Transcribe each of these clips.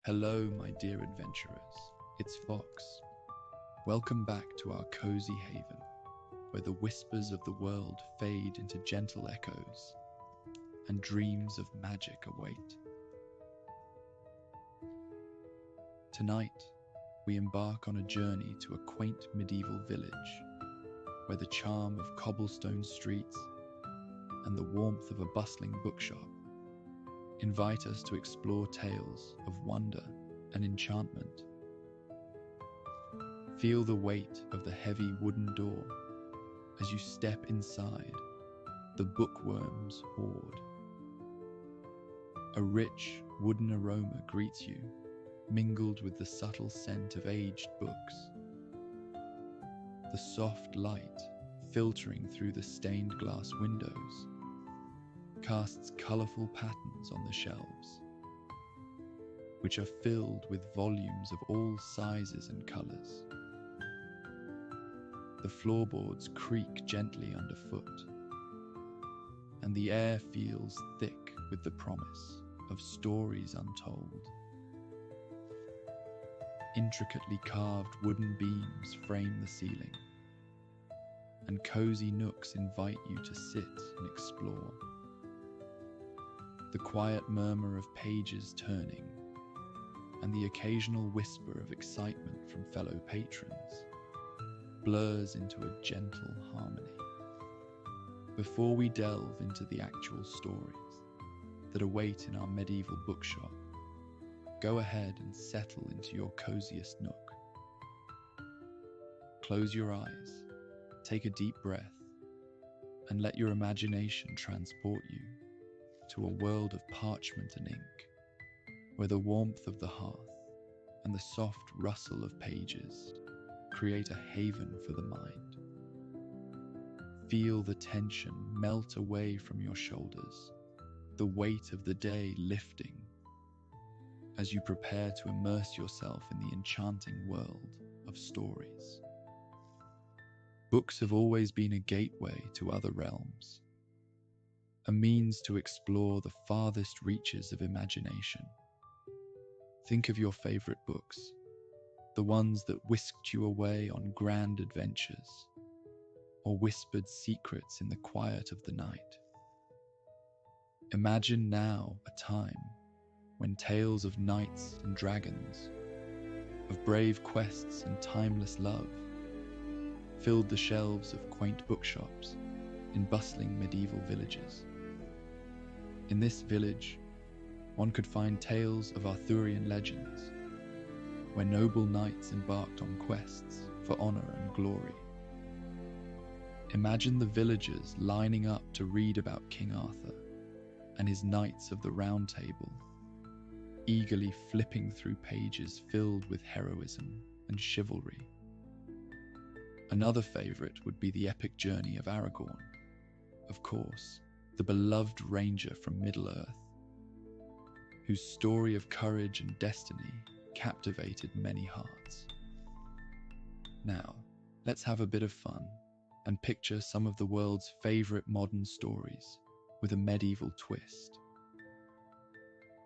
Hello, my dear adventurers. It's Fox. Welcome back to our cozy haven, where the whispers of the world fade into gentle echoes and dreams of magic await. Tonight, we embark on a journey to a quaint medieval village, where the charm of cobblestone streets and the warmth of a bustling bookshop invite us to explore tales of wonder and enchantment. Feel the weight of the heavy wooden door as you step inside the BookWyrm's Hoard. A rich wooden aroma greets you, mingled with the subtle scent of aged books. The soft light filtering through the stained glass windows casts colourful patterns on the shelves, which are filled with volumes of all sizes and colours. The floorboards creak gently underfoot, and the air feels thick with the promise of stories untold. Intricately carved wooden beams frame the ceiling, and cosy nooks invite you to sit and explore. The quiet murmur of pages turning and the occasional whisper of excitement from fellow patrons blurs into a gentle harmony. Before we delve into the actual stories that await in our medieval bookshop, go ahead and settle into your coziest nook. Close your eyes, take a deep breath, and let your imagination transport you to a world of parchment and ink, where the warmth of the hearth and the soft rustle of pages create a haven for the mind. Feel the tension melt away from your shoulders, the weight of the day lifting, as you prepare to immerse yourself in the enchanting world of stories. Books have always been a gateway to other realms, a means to explore the farthest reaches of imagination. Think of your favorite books, the ones that whisked you away on grand adventures, or whispered secrets in the quiet of the night. Imagine now a time when tales of knights and dragons, of brave quests and timeless love, filled the shelves of quaint bookshops in bustling medieval villages. In this village, one could find tales of Arthurian legends, where noble knights embarked on quests for honor and glory. Imagine the villagers lining up to read about King Arthur and his Knights of the Round Table, eagerly flipping through pages filled with heroism and chivalry. Another favorite would be the epic journey of Aragorn, of course, the beloved ranger from Middle-earth, whose story of courage and destiny captivated many hearts. Now, let's have a bit of fun and picture some of the world's favorite modern stories with a medieval twist.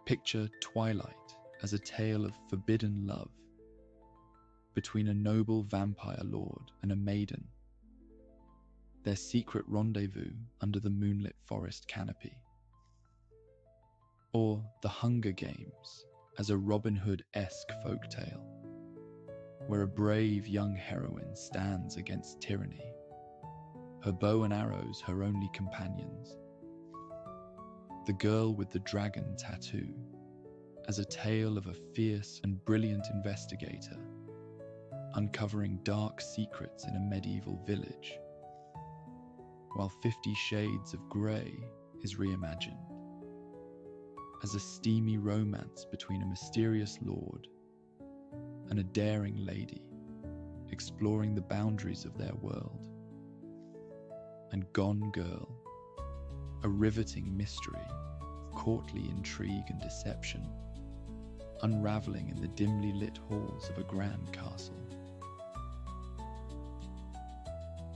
Picture Twilight as a tale of forbidden love between a noble vampire lord and a maiden, their secret rendezvous under the moonlit forest canopy. Or The Hunger Games as a Robin Hood-esque folktale, where a brave young heroine stands against tyranny, her bow and arrows her only companions. The Girl with the Dragon Tattoo as a tale of a fierce and brilliant investigator uncovering dark secrets in a medieval village, while 50 Shades of Grey is reimagined as a steamy romance between a mysterious lord and a daring lady exploring the boundaries of their world. And Gone Girl, a riveting mystery of courtly intrigue and deception, unraveling in the dimly lit halls of a grand castle.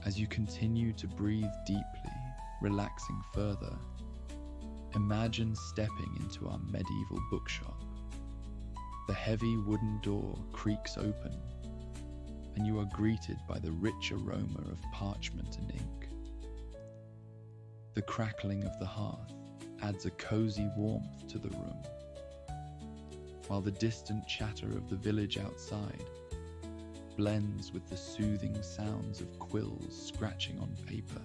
As you continue to breathe deeply, relaxing further, imagine stepping into our medieval bookshop, The heavy wooden door creaks open, and you are greeted by the rich aroma of parchment and ink. The crackling of the hearth adds a cozy warmth to the room, while the distant chatter of the village outside blends with the soothing sounds of quills scratching on paper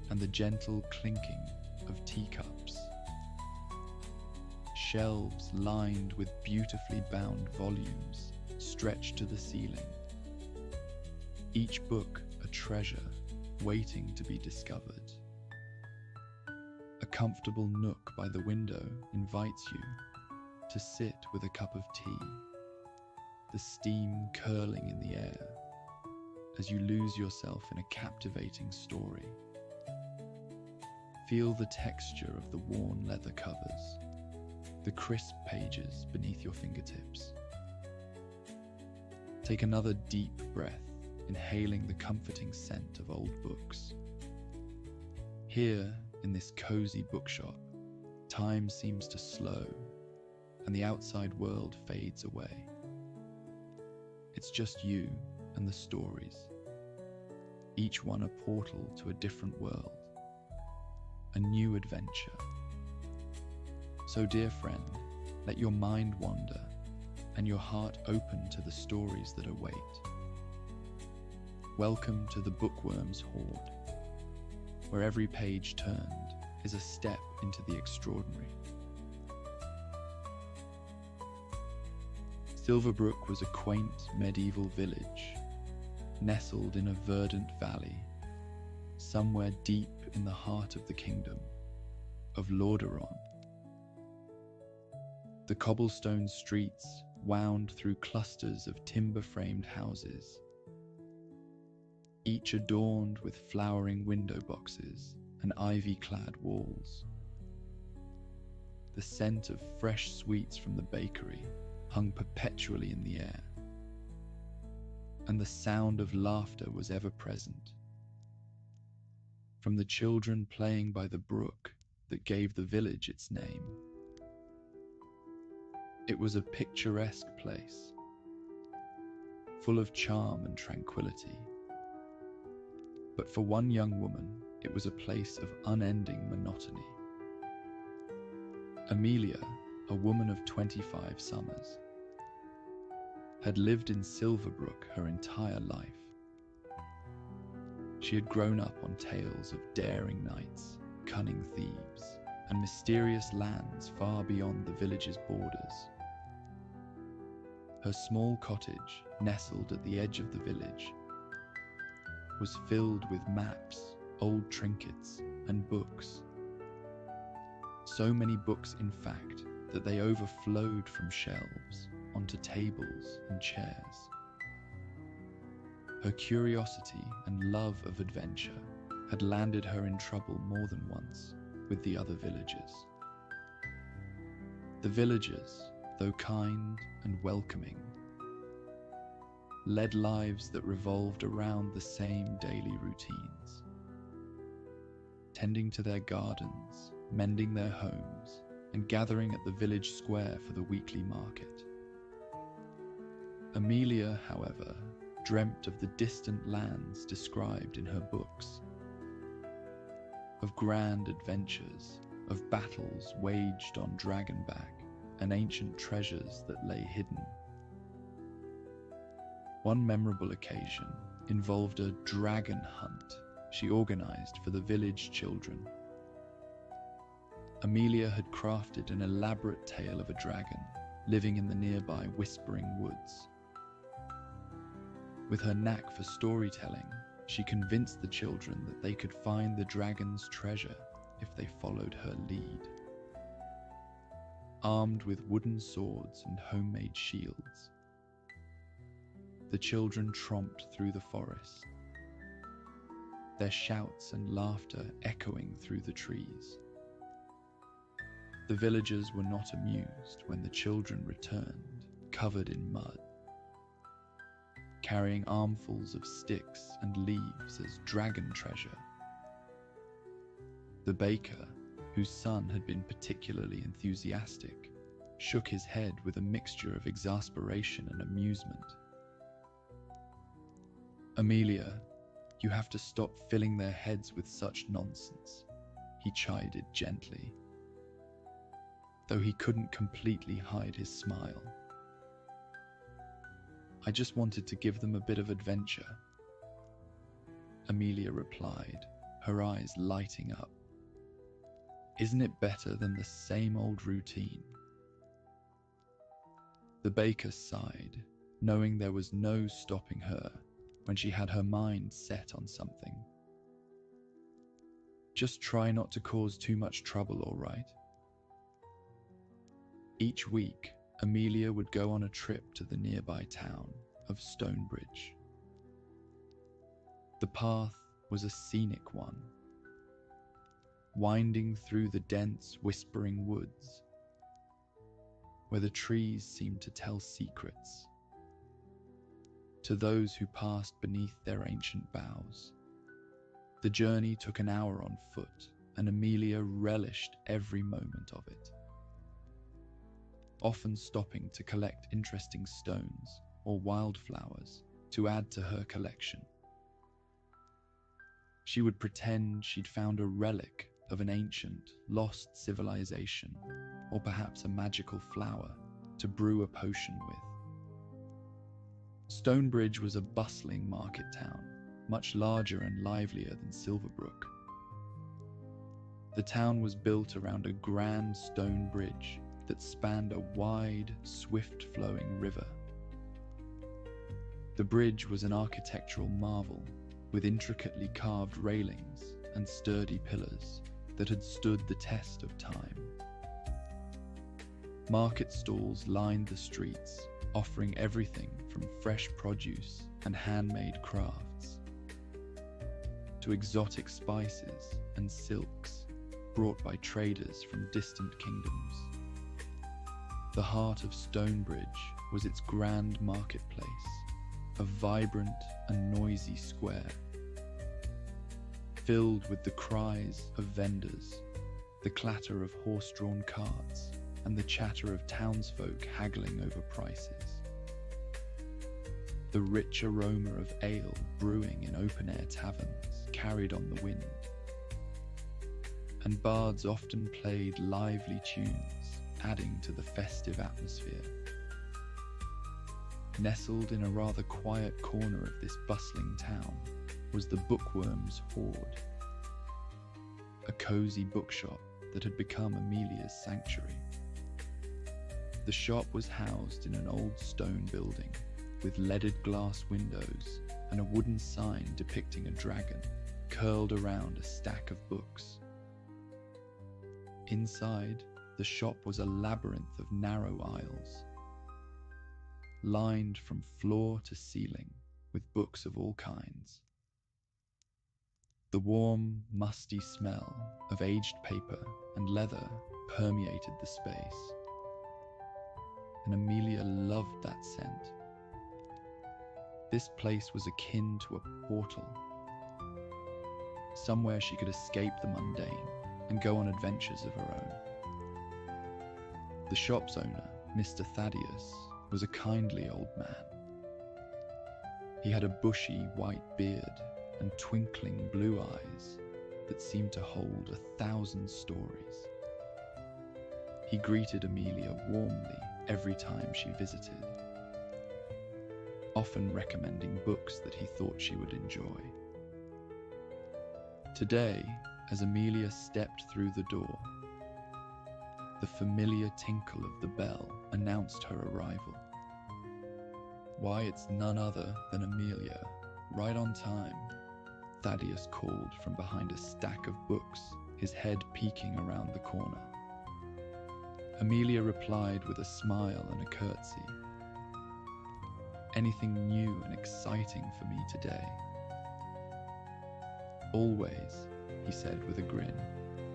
and the gentle clinking of teacups. Shelves lined with beautifully bound volumes stretch to the ceiling, each book a treasure waiting to be discovered. A comfortable nook by the window invites you to sit with a cup of tea, the steam curling in the air as you lose yourself in a captivating story. Feel the texture of the worn leather covers, the crisp pages beneath your fingertips. Take another deep breath, inhaling the comforting scent of old books. Here, in this cozy bookshop, time seems to slow, and the outside world fades away. It's just you and the stories, each one a portal to a different world, a new adventure. So, dear friend, let your mind wander and your heart open to the stories that await. Welcome to the BookWyrm's Hoard, where every page turned is a step into the extraordinary. Silverbrook was a quaint medieval village, nestled in a verdant valley, somewhere deep in the heart of the kingdom of Lordaeron. The cobblestone streets wound through clusters of timber-framed houses, each adorned with flowering window boxes and ivy-clad walls. The scent of fresh sweets from the bakery hung perpetually in the air, and the sound of laughter was ever present. From the children playing by the brook that gave the village its name. It was a picturesque place, full of charm and tranquility. But for one young woman, it was a place of unending monotony. Amelia, a woman of 25 summers, had lived in Silverbrook her entire life. She had grown up on tales of daring knights, cunning thieves, and mysterious lands far beyond the village's borders. Her small cottage, nestled at the edge of the village, was filled with maps, old trinkets, and books. So many books, in fact, that they overflowed from shelves onto tables and chairs. Her curiosity and love of adventure had landed her in trouble more than once with the other villagers. The villagers, though kind and welcoming, led lives that revolved around the same daily routines, tending to their gardens, mending their homes, and gathering at the village square for the weekly market. Amelia, however, dreamt of the distant lands described in her books, of grand adventures, of battles waged on Dragonback, and ancient treasures that lay hidden. One memorable occasion involved a dragon hunt she organized for the village children. Amelia had crafted an elaborate tale of a dragon living in the nearby Whispering Woods. With her knack for storytelling, she convinced the children that they could find the dragon's treasure if they followed her lead. Armed with wooden swords and homemade shields, the children tromped through the forest, their shouts and laughter echoing through the trees. The villagers were not amused when the children returned, covered in mud, carrying armfuls of sticks and leaves as dragon treasure. The baker, whose son had been particularly enthusiastic, shook his head with a mixture of exasperation and amusement. "Amelia, you have to stop filling their heads with such nonsense," he chided gently, though he couldn't completely hide his smile. "I just wanted to give them a bit of adventure," Amelia replied, her eyes lighting up. "Isn't it better than the same old routine?" The baker sighed, knowing there was no stopping her when she had her mind set on something. "Just try not to cause too much trouble, all right?" Each week, Amelia would go on a trip to the nearby town of Stonebridge. The path was a scenic one, winding through the dense, whispering woods, where the trees seemed to tell secrets to those who passed beneath their ancient boughs. The journey took an hour on foot, and Amelia relished every moment of it, often stopping to collect interesting stones or wildflowers to add to her collection. She would pretend she'd found a relic of an ancient, lost civilization, or perhaps a magical flower to brew a potion with. Stonebridge was a bustling market town, much larger and livelier than Silverbrook. The town was built around a grand stone bridge that spanned a wide, swift-flowing river. The bridge was an architectural marvel, with intricately carved railings and sturdy pillars that had stood the test of time. Market stalls lined the streets, offering everything from fresh produce and handmade crafts to exotic spices and silks brought by traders from distant kingdoms. The heart of Stonebridge was its grand marketplace, a vibrant and noisy square, filled with the cries of vendors, the clatter of horse-drawn carts, and the chatter of townsfolk haggling over prices. The rich aroma of ale brewing in open-air taverns carried on the wind, and bards often played lively tunes, adding to the festive atmosphere. Nestled in a rather quiet corner of this bustling town was the BookWyrm's Hoard, a cozy bookshop that had become Amelia's sanctuary. The shop was housed in an old stone building with leaded glass windows and a wooden sign depicting a dragon curled around a stack of books. Inside, the shop was a labyrinth of narrow aisles, lined from floor to ceiling with books of all kinds. The warm, musty smell of aged paper and leather permeated the space, and Amelia loved that scent. This place was akin to a portal, somewhere she could escape the mundane and go on adventures of her own. The shop's owner, Mr. Thaddeus, was a kindly old man. He had a bushy white beard and twinkling blue eyes that seemed to hold 1,000 stories. He greeted Amelia warmly every time she visited, often recommending books that he thought she would enjoy. Today, as Amelia stepped through the door, the familiar tinkle of the bell announced her arrival. "Why, it's none other than Amelia, right on time," Thaddeus called from behind a stack of books, his head peeking around the corner. Amelia replied with a smile and a curtsy. "Anything new and exciting for me today?" "Always," he said with a grin.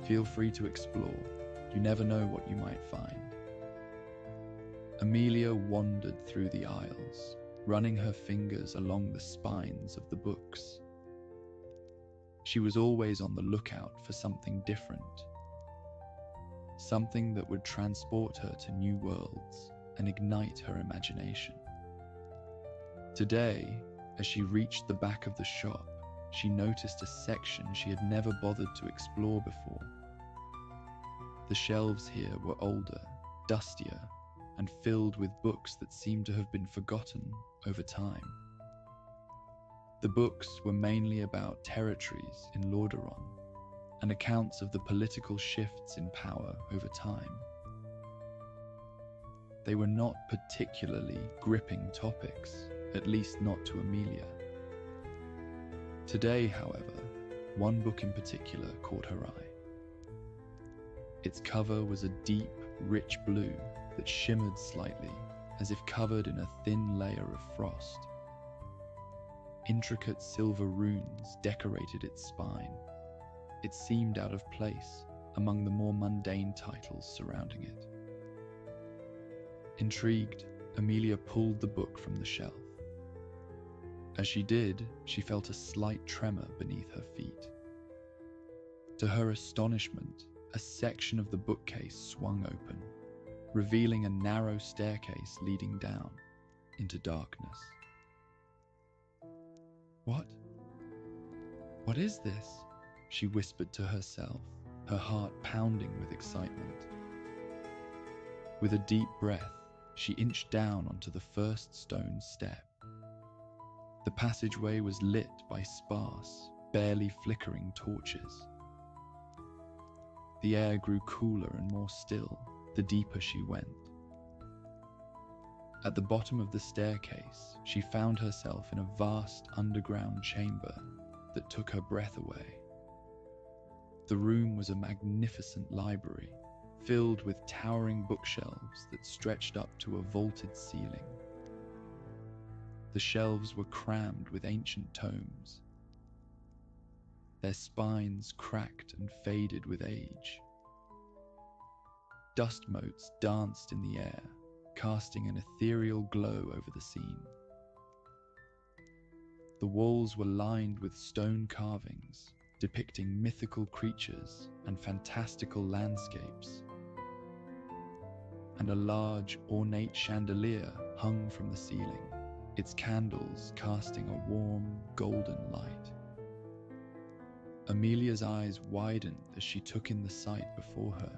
"Feel free to explore. You never know what you might find." Amelia wandered through the aisles, running her fingers along the spines of the books. She was always on the lookout for something different, something that would transport her to new worlds and ignite her imagination. Today, as she reached the back of the shop, she noticed a section she had never bothered to explore before. The shelves here were older, dustier, and filled with books that seemed to have been forgotten over time. The books were mainly about territories in Lordaeron and accounts of the political shifts in power over time. They were not particularly gripping topics, at least not to Amelia. Today, however, one book in particular caught her eye. Its cover was a deep, rich blue that shimmered slightly, as if covered in a thin layer of frost. Intricate silver runes decorated its spine. It seemed out of place among the more mundane titles surrounding it. Intrigued, Amelia pulled the book from the shelf. As she did, she felt a slight tremor beneath her feet. To her astonishment, a section of the bookcase swung open, revealing a narrow staircase leading down into darkness. What is this? She whispered to herself, her heart pounding with excitement. With a deep breath, she inched down onto the first stone step. The passageway was lit by sparse, barely flickering torches. The air grew cooler and more still the deeper she went. At the bottom of the staircase, she found herself in a vast underground chamber that took her breath away. The room was a magnificent library, filled with towering bookshelves that stretched up to a vaulted ceiling. The shelves were crammed with ancient tomes, their spines cracked and faded with age. Dust motes danced in the air, casting an ethereal glow over the scene. The walls were lined with stone carvings, depicting mythical creatures and fantastical landscapes. And a large, ornate chandelier hung from the ceiling, its candles casting a warm, golden light. Amelia's eyes widened as she took in the sight before her.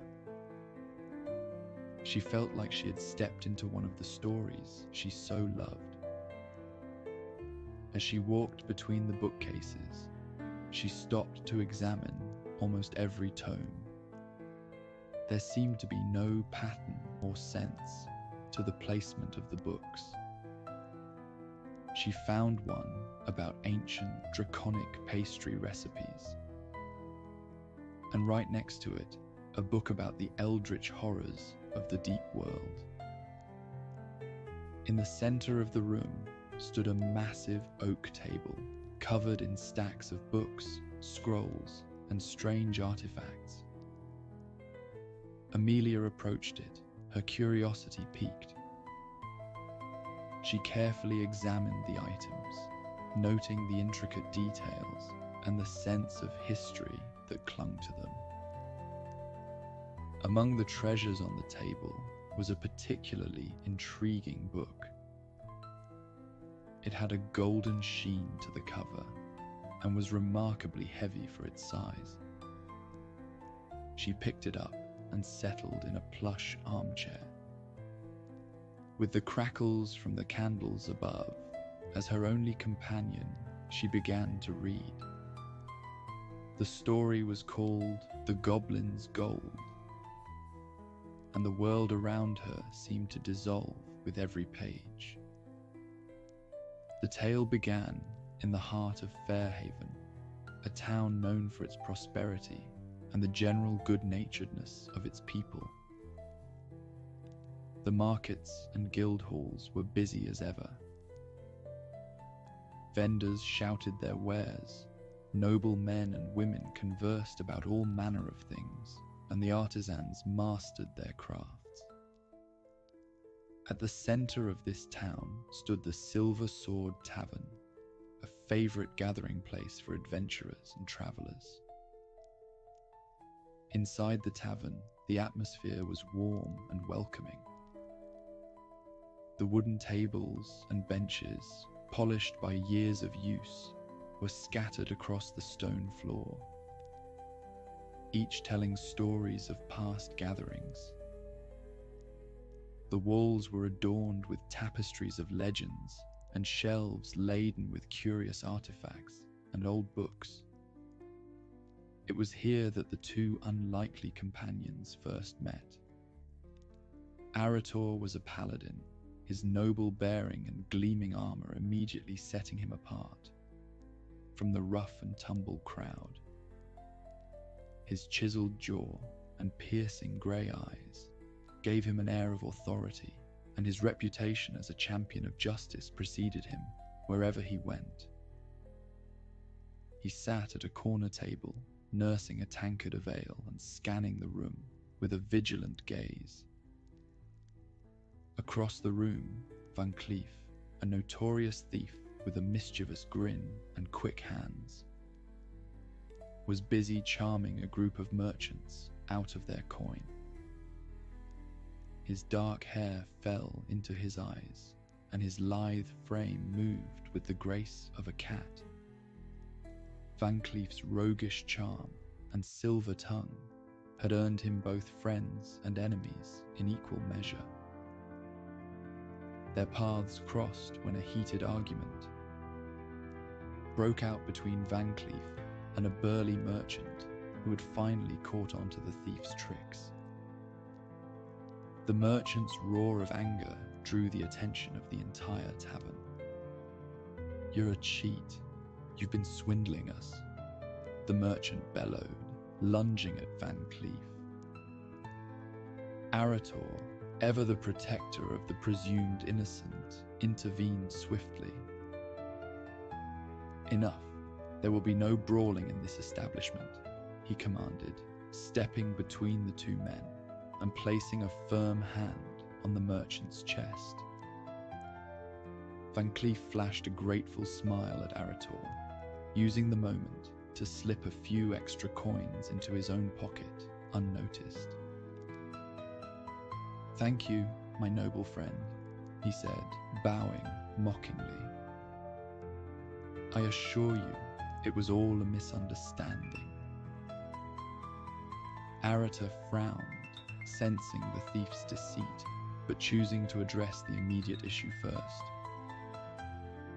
She felt like she had stepped into one of the stories she so loved. As she walked between the bookcases, she stopped to examine almost every tome. There seemed to be no pattern or sense to the placement of the books. She found one about ancient draconic pastry recipes, and right next to it, a book about the eldritch horrors of the deep world. In the center of the room stood a massive oak table covered in stacks of books, scrolls, and strange artifacts. Amelia approached it, her curiosity piqued. She carefully examined the items, noting the intricate details and the sense of history that clung to them. Among the treasures on the table was a particularly intriguing book. It had a golden sheen to the cover and was remarkably heavy for its size. She picked it up and settled in a plush armchair. With the crackles from the candles above as her only companion, she began to read. The story was called The Goblin's Gold, and the world around her seemed to dissolve with every page. The tale began in the heart of Fairhaven, a town known for its prosperity and the general good-naturedness of its people. The markets and guild halls were busy as ever. Vendors shouted their wares, noble men and women conversed about all manner of things, and the artisans mastered their crafts. At the center of this town stood the Silver Sword Tavern, a favorite gathering place for adventurers and travelers. Inside the tavern, the atmosphere was warm and welcoming. The wooden tables and benches, polished by years of use, were scattered across the stone floor, each telling stories of past gatherings. The walls were adorned with tapestries of legends and shelves laden with curious artifacts and old books. It was here that the two unlikely companions first met. Arator was a paladin, his noble bearing and gleaming armor immediately setting him apart from the rough and tumble crowd. His chiseled jaw and piercing grey eyes gave him an air of authority, and his reputation as a champion of justice preceded him wherever he went. He sat at a corner table, nursing a tankard of ale and scanning the room with a vigilant gaze. Across the room, Van Cleef, a notorious thief with a mischievous grin and quick hands, was busy charming a group of merchants out of their coin. His dark hair fell into his eyes, and his lithe frame moved with the grace of a cat. Van Cleef's roguish charm and silver tongue had earned him both friends and enemies in equal measure. Their paths crossed when a heated argument broke out between Van Cleef and a burly merchant who had finally caught on to the thief's tricks. The merchant's roar of anger drew the attention of the entire tavern. "You're a cheat. You've been swindling us," the merchant bellowed, lunging at Van Cleef. Arator, ever the protector of the presumed innocent, intervened swiftly. "Enough. There will be no brawling in this establishment," he commanded, stepping between the two men and placing a firm hand on the merchant's chest. Van Cleef flashed a grateful smile at Arator, using the moment to slip a few extra coins into his own pocket unnoticed. "Thank you, my noble friend," he said, bowing mockingly. "I assure you, it was all a misunderstanding." Arator frowned, sensing the thief's deceit, but choosing to address the immediate issue first.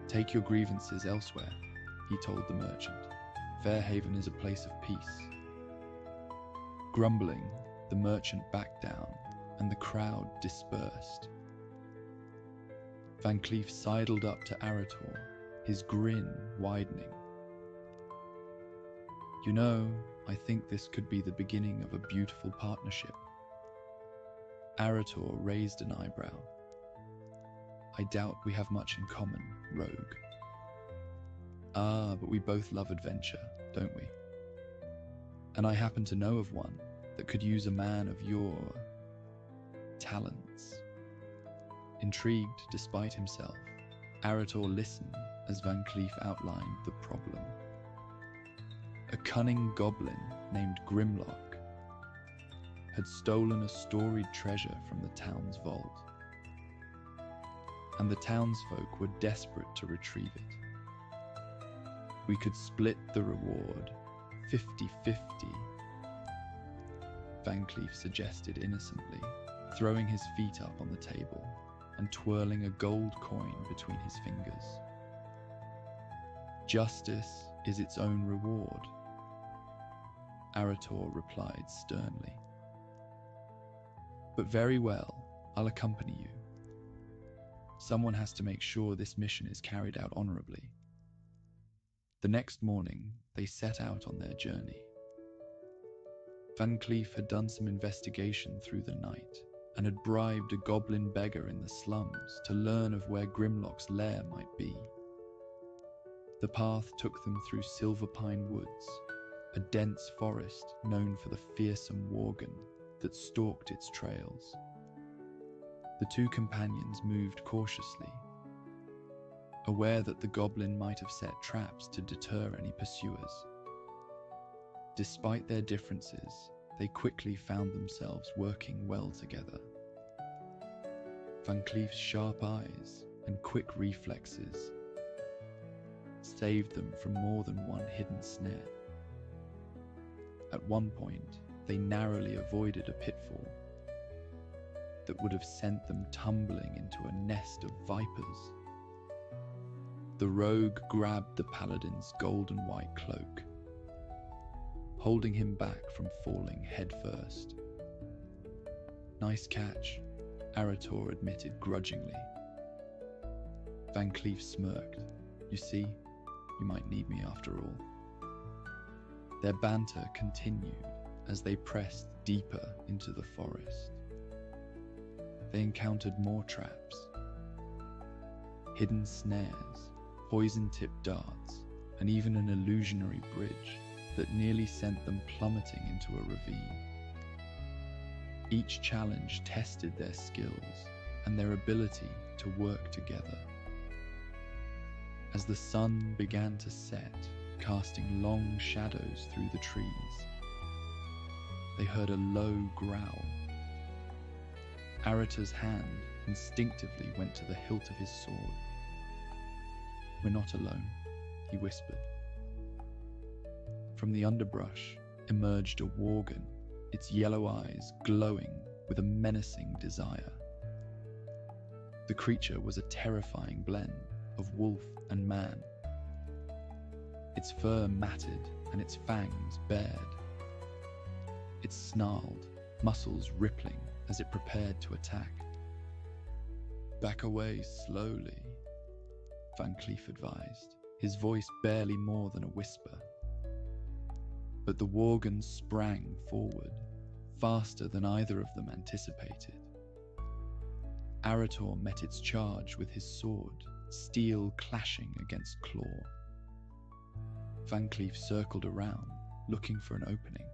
"Take your grievances elsewhere," he told the merchant. "Fairhaven is a place of peace." Grumbling, the merchant backed down, and the crowd dispersed. Van Cleef sidled up to Arator, his grin widening. "You know, I think this could be the beginning of a beautiful partnership." Arator raised an eyebrow. "I doubt we have much in common, rogue." "Ah, but we both love adventure, don't we? And I happen to know of one that could use a man of your talents." Intrigued despite himself, Arator listened as Van Cleef outlined the problem. A cunning goblin named Grimlock had stolen a storied treasure from the town's vault, and the townsfolk were desperate to retrieve it. "We could split the reward 50-50, Van Cleef suggested innocently, throwing his feet up on the table and twirling a gold coin between his fingers. "Justice is its own reward," Arator replied sternly. "But very well, I'll accompany you. Someone has to make sure this mission is carried out honorably." The next morning, they set out on their journey. Van Cleef had done some investigation through the night and had bribed a goblin beggar in the slums to learn of where Grimlock's lair might be. The path took them through Silverpine Woods, a dense forest known for the fearsome worgen that stalked its trails. The two companions moved cautiously, aware that the goblin might have set traps to deter any pursuers. Despite their differences, they quickly found themselves working well together. Van Cleef's sharp eyes and quick reflexes saved them from more than one hidden snare. At one point, they narrowly avoided a pitfall that would have sent them tumbling into a nest of vipers. The rogue grabbed the paladin's gold and white cloak, holding him back from falling headfirst. "Nice catch," Arator admitted grudgingly. Van Cleef smirked. "You see, you might need me after all." Their banter continued as they pressed deeper into the forest. They encountered more traps, hidden snares, poison-tipped darts, and even an illusionary bridge that nearly sent them plummeting into a ravine. Each challenge tested their skills and their ability to work together. As the sun began to set, casting long shadows through the trees, they heard a low growl. Arator's hand instinctively went to the hilt of his sword. "We're not alone," he whispered. From the underbrush emerged a worgen, its yellow eyes glowing with a menacing desire. The creature was a terrifying blend of wolf and man, its fur matted and its fangs bared. It snarled, muscles rippling as it prepared to attack. "Back away slowly," Van Cleef advised, his voice barely more than a whisper. But the worgen sprang forward, faster than either of them anticipated. Arator met its charge with his sword, steel clashing against claw. Van Cleef circled around, looking for an opening.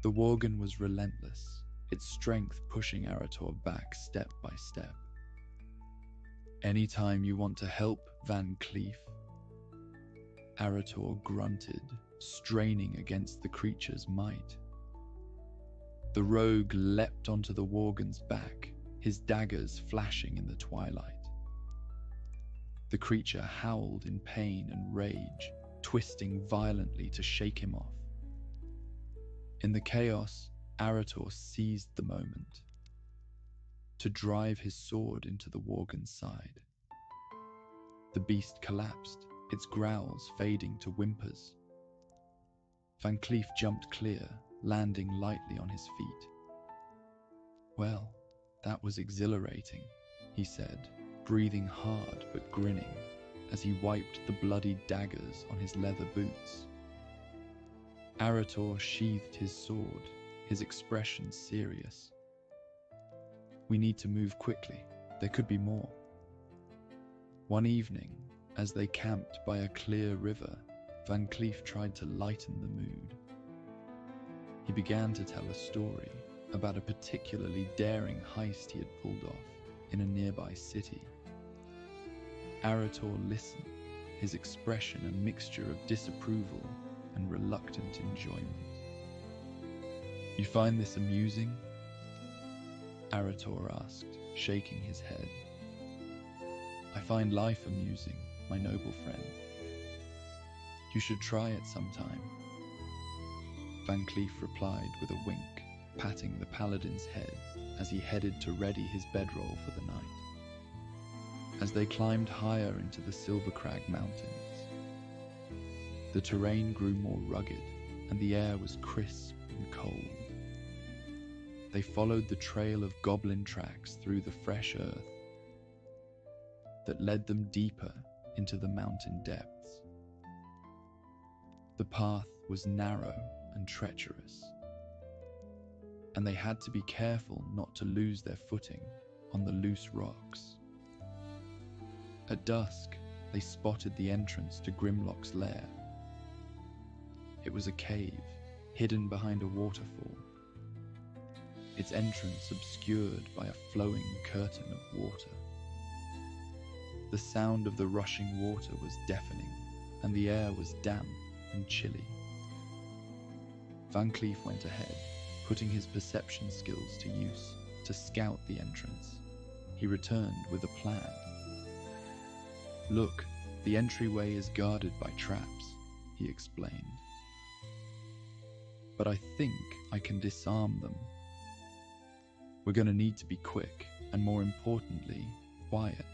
The worgen was relentless, its strength pushing Arator back step by step. "Anytime you want to help, Van Cleef," Arator grunted, straining against the creature's might. The rogue leapt onto the worgen's back, his daggers flashing in the twilight. The creature howled in pain and rage, twisting violently to shake him off. In the chaos, Arator seized the moment to drive his sword into the worgen's side. The beast collapsed, its growls fading to whimpers. Van Cleef jumped clear, landing lightly on his feet. "Well, that was exhilarating," he said, breathing hard but grinning as he wiped the bloody daggers on his leather boots. Arator sheathed his sword, his expression serious. "We need to move quickly. There could be more." One evening, as they camped by a clear river, Van Cleef tried to lighten the mood. He began to tell a story about a particularly daring heist he had pulled off in a nearby city. Arator listened, his expression a mixture of disapproval and reluctant enjoyment. "You find this amusing?" Arator asked, shaking his head. "I find life amusing, my noble friend. You should try it sometime." Van Cleef replied with a wink, patting the paladin's head as he headed to ready his bedroll for the night. As they climbed higher into the Silvercrag Mountains, the terrain grew more rugged and the air was crisp and cold. They followed the trail of goblin tracks through the fresh earth that led them deeper into the mountain depths. The path was narrow and treacherous, and they had to be careful not to lose their footing on the loose rocks. At dusk, they spotted the entrance to Grimlock's lair. It was a cave, hidden behind a waterfall, its entrance obscured by a flowing curtain of water. The sound of the rushing water was deafening, and the air was damp and chilly. Van Cleef went ahead, putting his perception skills to use to scout the entrance. He returned with a plan. "Look, the entryway is guarded by traps," he explained. "But I think I can disarm them. We're going to need to be quick, and more importantly, quiet.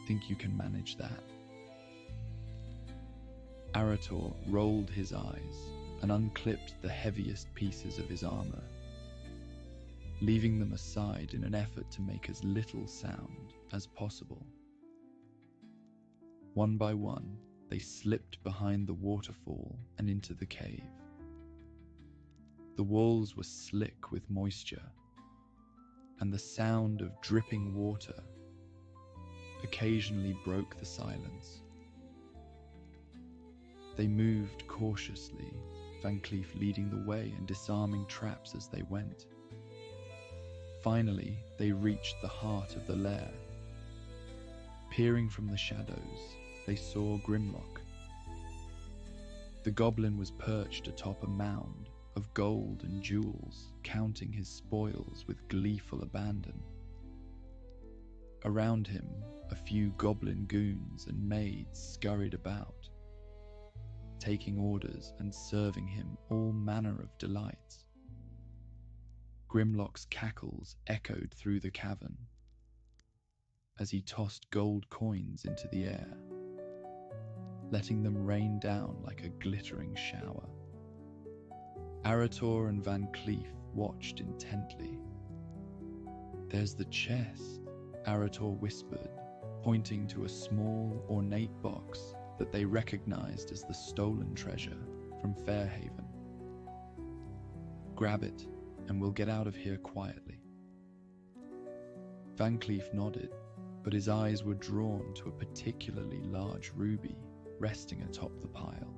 Think you can manage that?" Arator rolled his eyes and unclipped the heaviest pieces of his armor, leaving them aside in an effort to make as little sound as possible. One by one, they slipped behind the waterfall and into the cave. The walls were slick with moisture, and the sound of dripping water occasionally broke the silence. They moved cautiously, Van Cleef leading the way and disarming traps as they went. Finally, they reached the heart of the lair. Peering from the shadows, they saw Grimlock. The goblin was perched atop a mound of gold and jewels, counting his spoils with gleeful abandon. Around him, a few goblin goons and maids scurried about, taking orders and serving him all manner of delights. Grimlock's cackles echoed through the cavern as he tossed gold coins into the air, letting them rain down like a glittering shower. Arator and Van Cleef watched intently. "There's the chest," Arator whispered, pointing to a small, ornate box that they recognized as the stolen treasure from Fairhaven. "Grab it, and we'll get out of here quietly." Van Cleef nodded, but his eyes were drawn to a particularly large ruby resting atop the pile.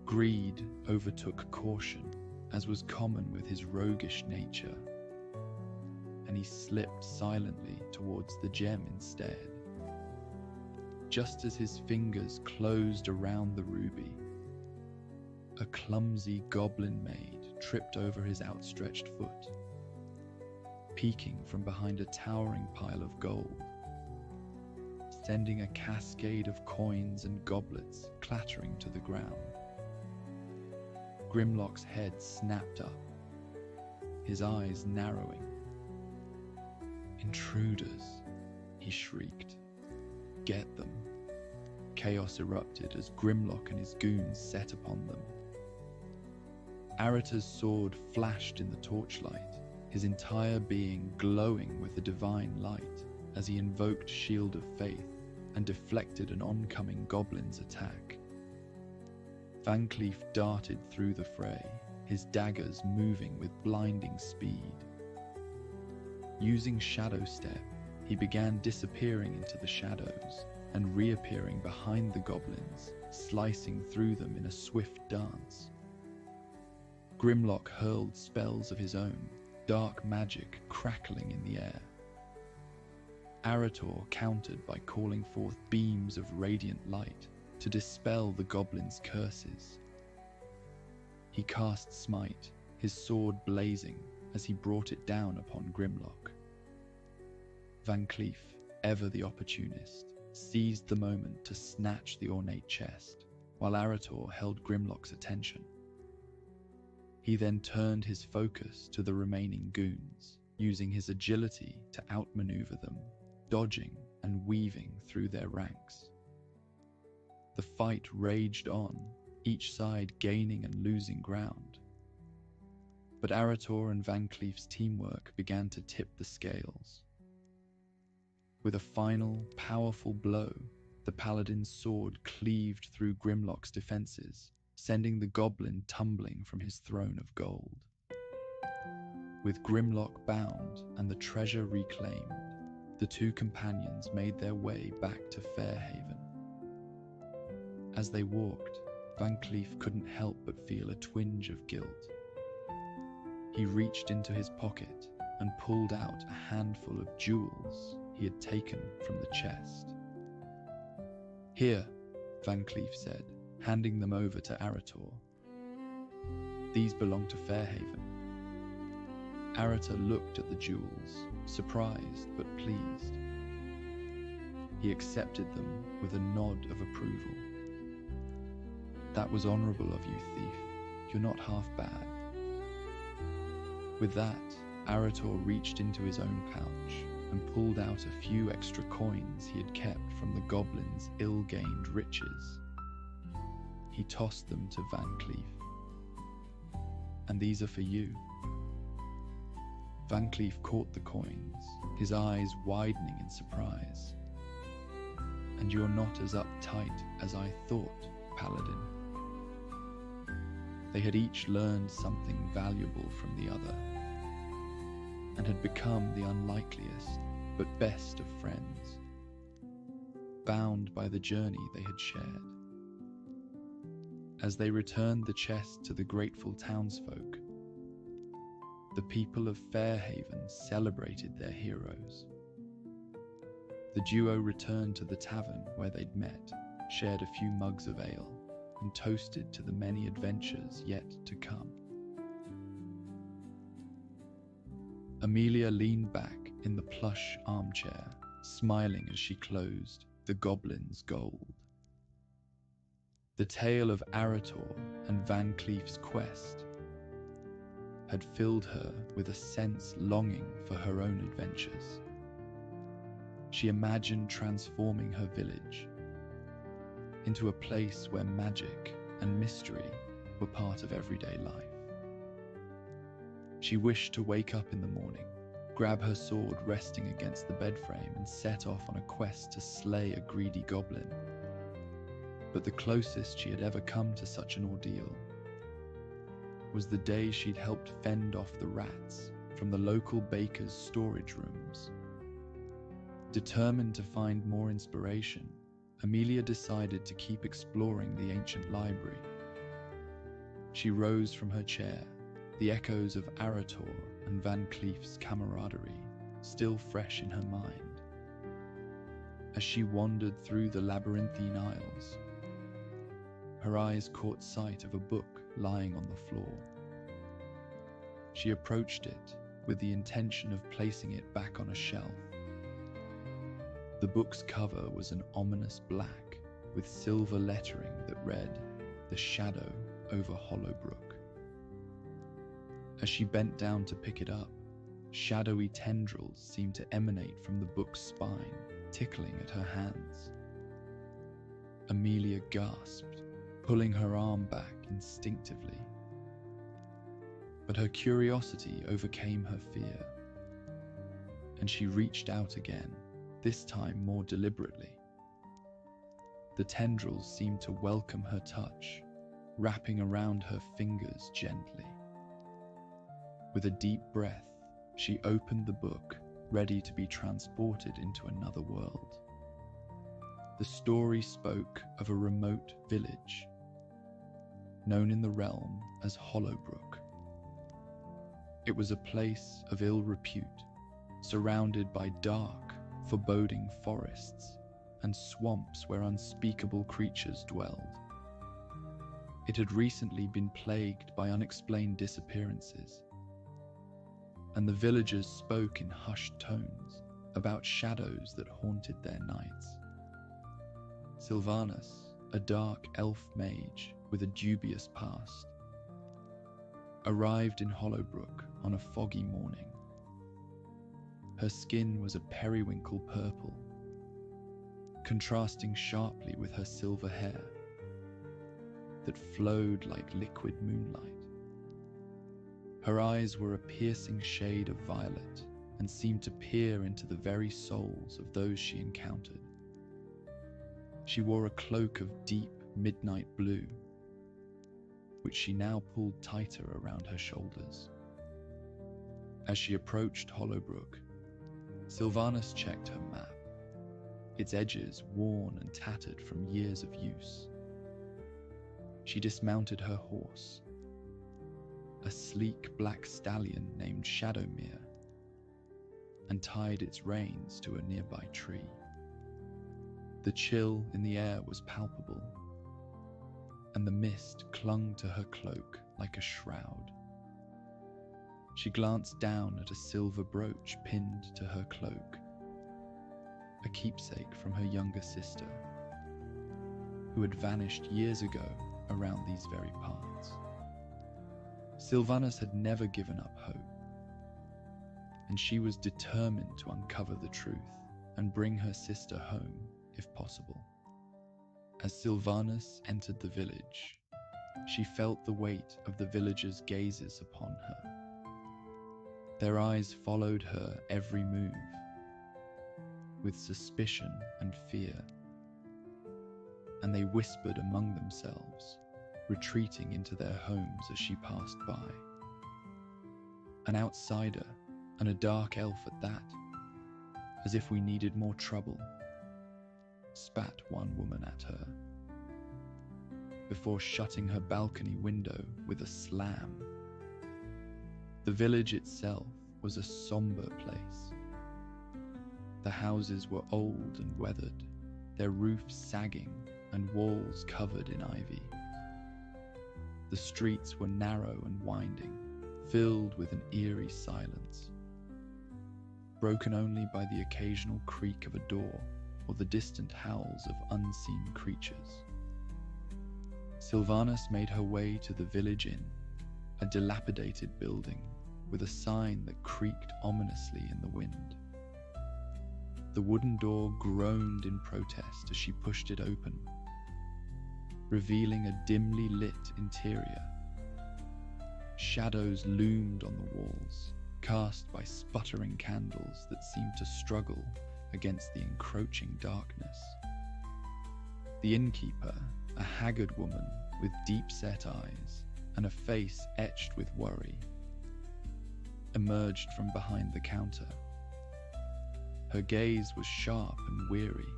Greed overtook caution, as was common with his roguish nature, and he slipped silently towards the gem instead. Just as his fingers closed around the ruby, a clumsy goblin maid tripped over his outstretched foot, peeking from behind a towering pile of gold, sending a cascade of coins and goblets clattering to the ground. Grimlock's head snapped up, his eyes narrowing. "Intruders," he shrieked. "Get them." Chaos erupted as Grimlock and his goons set upon them. Arator's sword flashed in the torchlight, his entire being glowing with a divine light as he invoked Shield of Faith and deflected an oncoming goblin's attack. Van Cleef darted through the fray, his daggers moving with blinding speed. Using Shadow Step, he began disappearing into the shadows and reappearing behind the goblins, slicing through them in a swift dance. Grimlock hurled spells of his own, dark magic crackling in the air. Arator countered by calling forth beams of radiant light to dispel the goblin's curses. He cast Smite, his sword blazing as he brought it down upon Grimlock. Van Cleef, ever the opportunist, seized the moment to snatch the ornate chest, while Arator held Grimlock's attention. He then turned his focus to the remaining goons, using his agility to outmaneuver them, dodging and weaving through their ranks. The fight raged on, each side gaining and losing ground. But Arator and Van Cleef's teamwork began to tip the scales. With a final, powerful blow, the paladin's sword cleaved through Grimlock's defenses, sending the goblin tumbling from his throne of gold. With Grimlock bound and the treasure reclaimed, the two companions made their way back to Fairhaven. As they walked, Van Cleef couldn't help but feel a twinge of guilt. He reached into his pocket and pulled out a handful of jewels he had taken from the chest. "Here," Van Cleef said, handing them over to Arator. These belong to Fairhaven. Arator looked at the jewels, surprised but pleased. He accepted them with a nod of approval. That was honorable of you, thief. You're not half bad. With that, Arator reached into his own pouch and pulled out a few extra coins he had kept from the Goblin's ill-gained riches. He tossed them to Van Cleef. And these are for you. Van Cleef caught the coins, his eyes widening in surprise. And you're not as uptight as I thought, Paladin. They had each learned something valuable from the other, and had become the unlikeliest but best of friends, bound by the journey they had shared. As they returned the chest to the grateful townsfolk, the people of Fairhaven celebrated their heroes. The duo returned to the tavern where they'd met, shared a few mugs of ale, and toasted to the many adventures yet to come. Amelia leaned back in the plush armchair, smiling as she closed the Goblin's gold. The tale of Arator and Van Cleef's quest had filled her with a sense longing for her own adventures. She imagined transforming her village into a place where magic and mystery were part of everyday life. She wished to wake up in the morning, grab her sword resting against the bed frame, and set off on a quest to slay a greedy goblin. But the closest she had ever come to such an ordeal was the day she'd helped fend off the rats from the local baker's storage rooms. Determined to find more inspiration, Amelia decided to keep exploring the ancient library. She rose from her chair, the echoes of Arator and Van Cleef's camaraderie still fresh in her mind. As she wandered through the labyrinthine aisles, her eyes caught sight of a book lying on the floor. She approached it with the intention of placing it back on a shelf. The book's cover was an ominous black with silver lettering that read, "The Shadow over Hollowbrook." As she bent down to pick it up, shadowy tendrils seemed to emanate from the book's spine, tickling at her hands. Amelia gasped, pulling her arm back instinctively. But her curiosity overcame her fear, and she reached out again, this time more deliberately. The tendrils seemed to welcome her touch, wrapping around her fingers gently. With a deep breath, she opened the book, ready to be transported into another world. The story spoke of a remote village, known in the realm as Hollowbrook. It was a place of ill repute, surrounded by dark, foreboding forests and swamps where unspeakable creatures dwelled. It had recently been plagued by unexplained disappearances, and the villagers spoke in hushed tones about shadows that haunted their nights. Sylvanus, a dark elf mage with a dubious past, arrived in Hollowbrook on a foggy morning. Her skin was a periwinkle purple, contrasting sharply with her silver hair that flowed like liquid moonlight. Her eyes were a piercing shade of violet and seemed to peer into the very souls of those she encountered. She wore a cloak of deep midnight blue, which she now pulled tighter around her shoulders. As she approached Hollowbrook, Sylvanus checked her map, its edges worn and tattered from years of use. She dismounted her horse, a sleek black stallion named Shadowmere, and tied its reins to a nearby tree. The chill in the air was palpable, and the mist clung to her cloak like a shroud. She glanced down at a silver brooch pinned to her cloak, a keepsake from her younger sister, who had vanished years ago around these very parts. Sylvanus had never given up hope, and she was determined to uncover the truth and bring her sister home, if possible. As Sylvanus entered the village, she felt the weight of the villagers' gazes upon her. Their eyes followed her every move, with suspicion and fear, and they whispered among themselves, retreating into their homes as she passed by. An outsider, and a dark elf at that, as if we needed more trouble, spat one woman at her, before shutting her balcony window with a slam. The village itself was a somber place. The houses were old and weathered, their roofs sagging and walls covered in ivy. The streets were narrow and winding, filled with an eerie silence, broken only by the occasional creak of a door or the distant howls of unseen creatures. Sylvanus made her way to the village inn, a dilapidated building with a sign that creaked ominously in the wind. The wooden door groaned in protest as she pushed it open, revealing a dimly lit interior. Shadows loomed on the walls, cast by sputtering candles that seemed to struggle against the encroaching darkness. The innkeeper, a haggard woman with deep-set eyes and a face etched with worry, emerged from behind the counter. Her gaze was sharp and weary,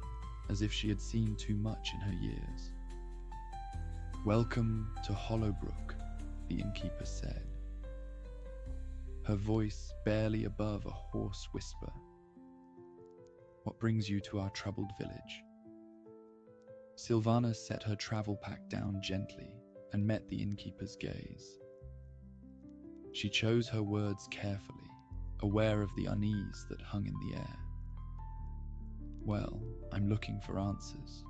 as if she had seen too much in her years. "Welcome to Hollowbrook," the innkeeper said, her voice barely above a hoarse whisper. "What brings you to our troubled village?" Sylvana set her travel pack down gently and met the innkeeper's gaze. She chose her words carefully, aware of the unease that hung in the air. "Well, I'm looking for answers.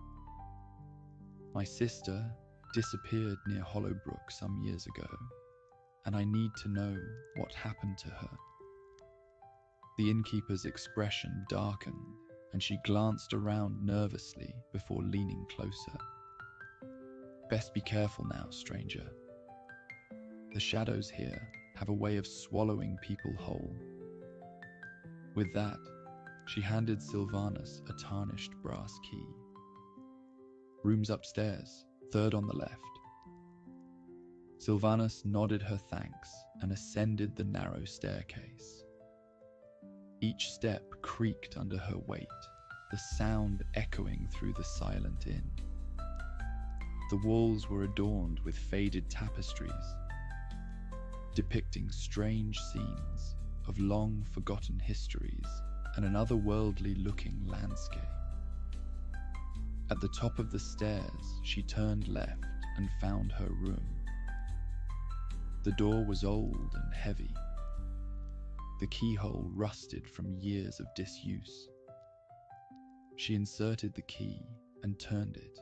My sister disappeared near Hollowbrook some years ago, and I need to know what happened to her." The innkeeper's expression darkened, and she glanced around nervously before leaning closer. "Best be careful now, stranger. The shadows here have a way of swallowing people whole." With that, she handed Sylvanus a tarnished brass key. "Room's upstairs, third on the left." Sylvanus nodded her thanks and ascended the narrow staircase. Each step creaked under her weight, the sound echoing through the silent inn. The walls were adorned with faded tapestries, depicting strange scenes of long-forgotten histories and an otherworldly-looking landscape. At the top of the stairs, she turned left and found her room. The door was old and heavy, the keyhole rusted from years of disuse. She inserted the key and turned it,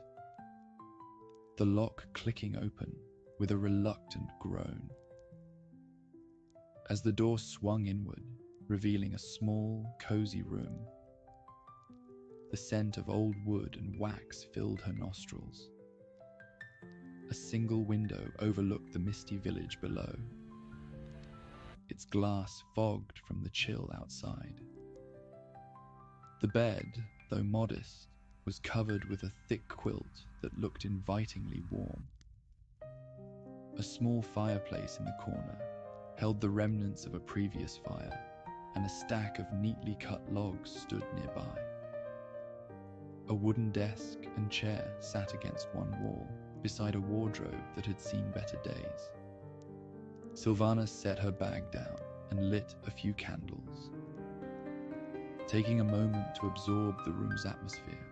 the lock clicking open with a reluctant groan. As the door swung inward, revealing a small, cozy room, the scent of old wood and wax filled her nostrils. A single window overlooked the misty village below, its glass fogged from the chill outside. The bed, though modest, was covered with a thick quilt that looked invitingly warm. A small fireplace in the corner held the remnants of a previous fire, and a stack of neatly cut logs stood nearby. A wooden desk and chair sat against one wall, beside a wardrobe that had seen better days. Sylvanus set her bag down and lit a few candles, taking a moment to absorb the room's atmosphere.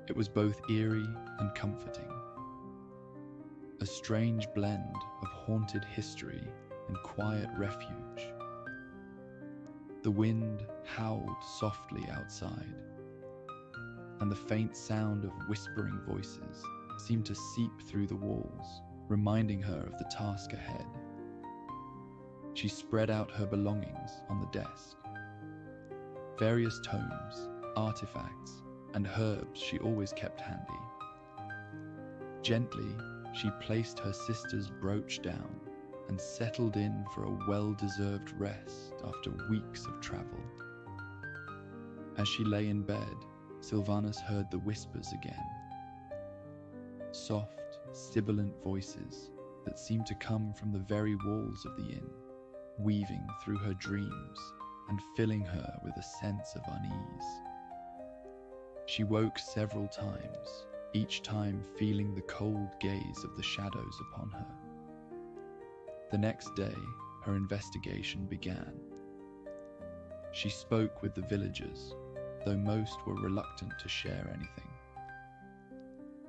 It was both eerie and comforting, a strange blend of haunted history and quiet refuge. The wind howled softly outside, and the faint sound of whispering voices seemed to seep through the walls, reminding her of the task ahead. She spread out her belongings on the desk. Various tomes, artifacts, and herbs she always kept handy. Gently, she placed her sister's brooch down and settled in for a well-deserved rest after weeks of travel. As she lay in bed, Silvanus heard the whispers again. Soft, sibilant voices that seemed to come from the very walls of the inn, weaving through her dreams and filling her with a sense of unease. She woke several times, each time feeling the cold gaze of the shadows upon her. The next day, her investigation began. She spoke with the villagers, though most were reluctant to share anything.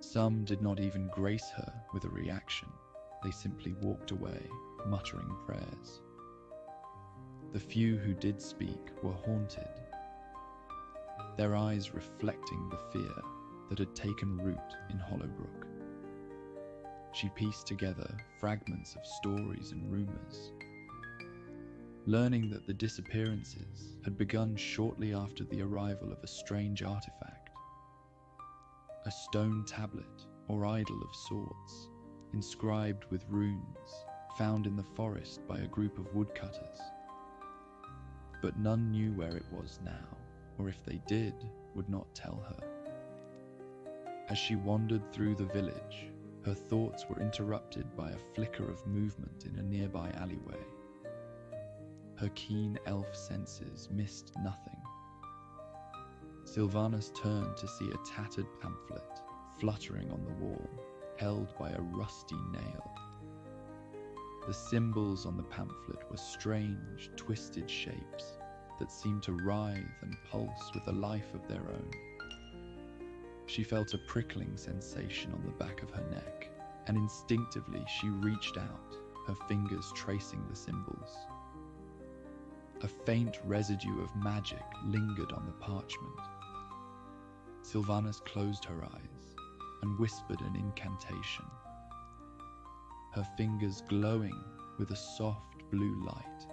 Some did not even grace her with a reaction. They simply walked away, muttering prayers. The few who did speak were haunted, their eyes reflecting the fear that had taken root in Hollowbrook. She pieced together fragments of stories and rumors, learning that the disappearances had begun shortly after the arrival of a strange artifact, a stone tablet or idol of sorts, inscribed with runes, found in the forest by a group of woodcutters. But none knew where it was now, or if they did, would not tell her. As she wandered through the village, her thoughts were interrupted by a flicker of movement in a nearby alleyway. Her keen elf senses missed nothing. Silvanus turned to see a tattered pamphlet fluttering on the wall, held by a rusty nail. The symbols on the pamphlet were strange, twisted shapes that seemed to writhe and pulse with a life of their own. She felt a prickling sensation on the back of her neck, and instinctively she reached out, her fingers tracing the symbols. A faint residue of magic lingered on the parchment. Silvanus closed her eyes and whispered an incantation, her fingers glowing with a soft blue light.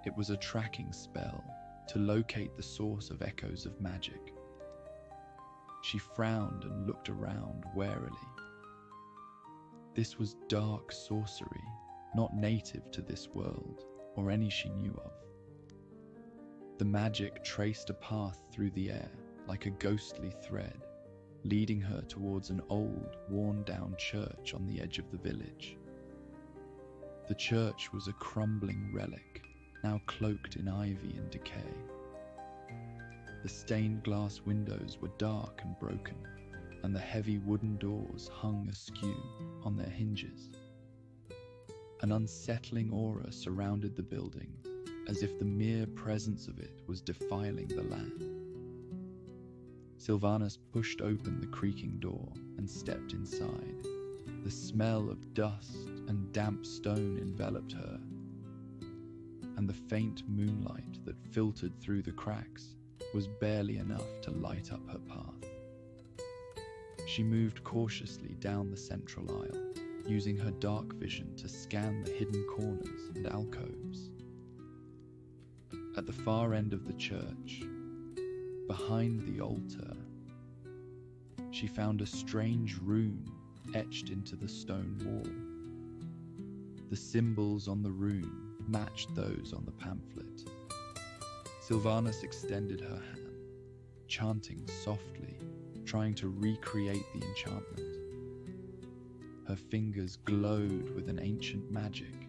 It was a tracking spell to locate the source of echoes of magic. She frowned and looked around warily. This was dark sorcery, not native to this world or any she knew of. The magic traced a path through the air like a ghostly thread, leading her towards an old, worn-down church on the edge of the village. The church was a crumbling relic, now cloaked in ivy and decay. The stained glass windows were dark and broken, and the heavy wooden doors hung askew on their hinges. An unsettling aura surrounded the building, as if the mere presence of it was defiling the land. Silvanus pushed open the creaking door and stepped inside. The smell of dust and damp stone enveloped her, and the faint moonlight that filtered through the cracks was barely enough to light up her path. She moved cautiously down the central aisle, using her dark vision to scan the hidden corners and alcoves. At the far end of the church, behind the altar, she found a strange rune etched into the stone wall. The symbols on the rune matched those on the pamphlet. Silvanus extended her hand, chanting softly, trying to recreate the enchantment. Her fingers glowed with an ancient magic,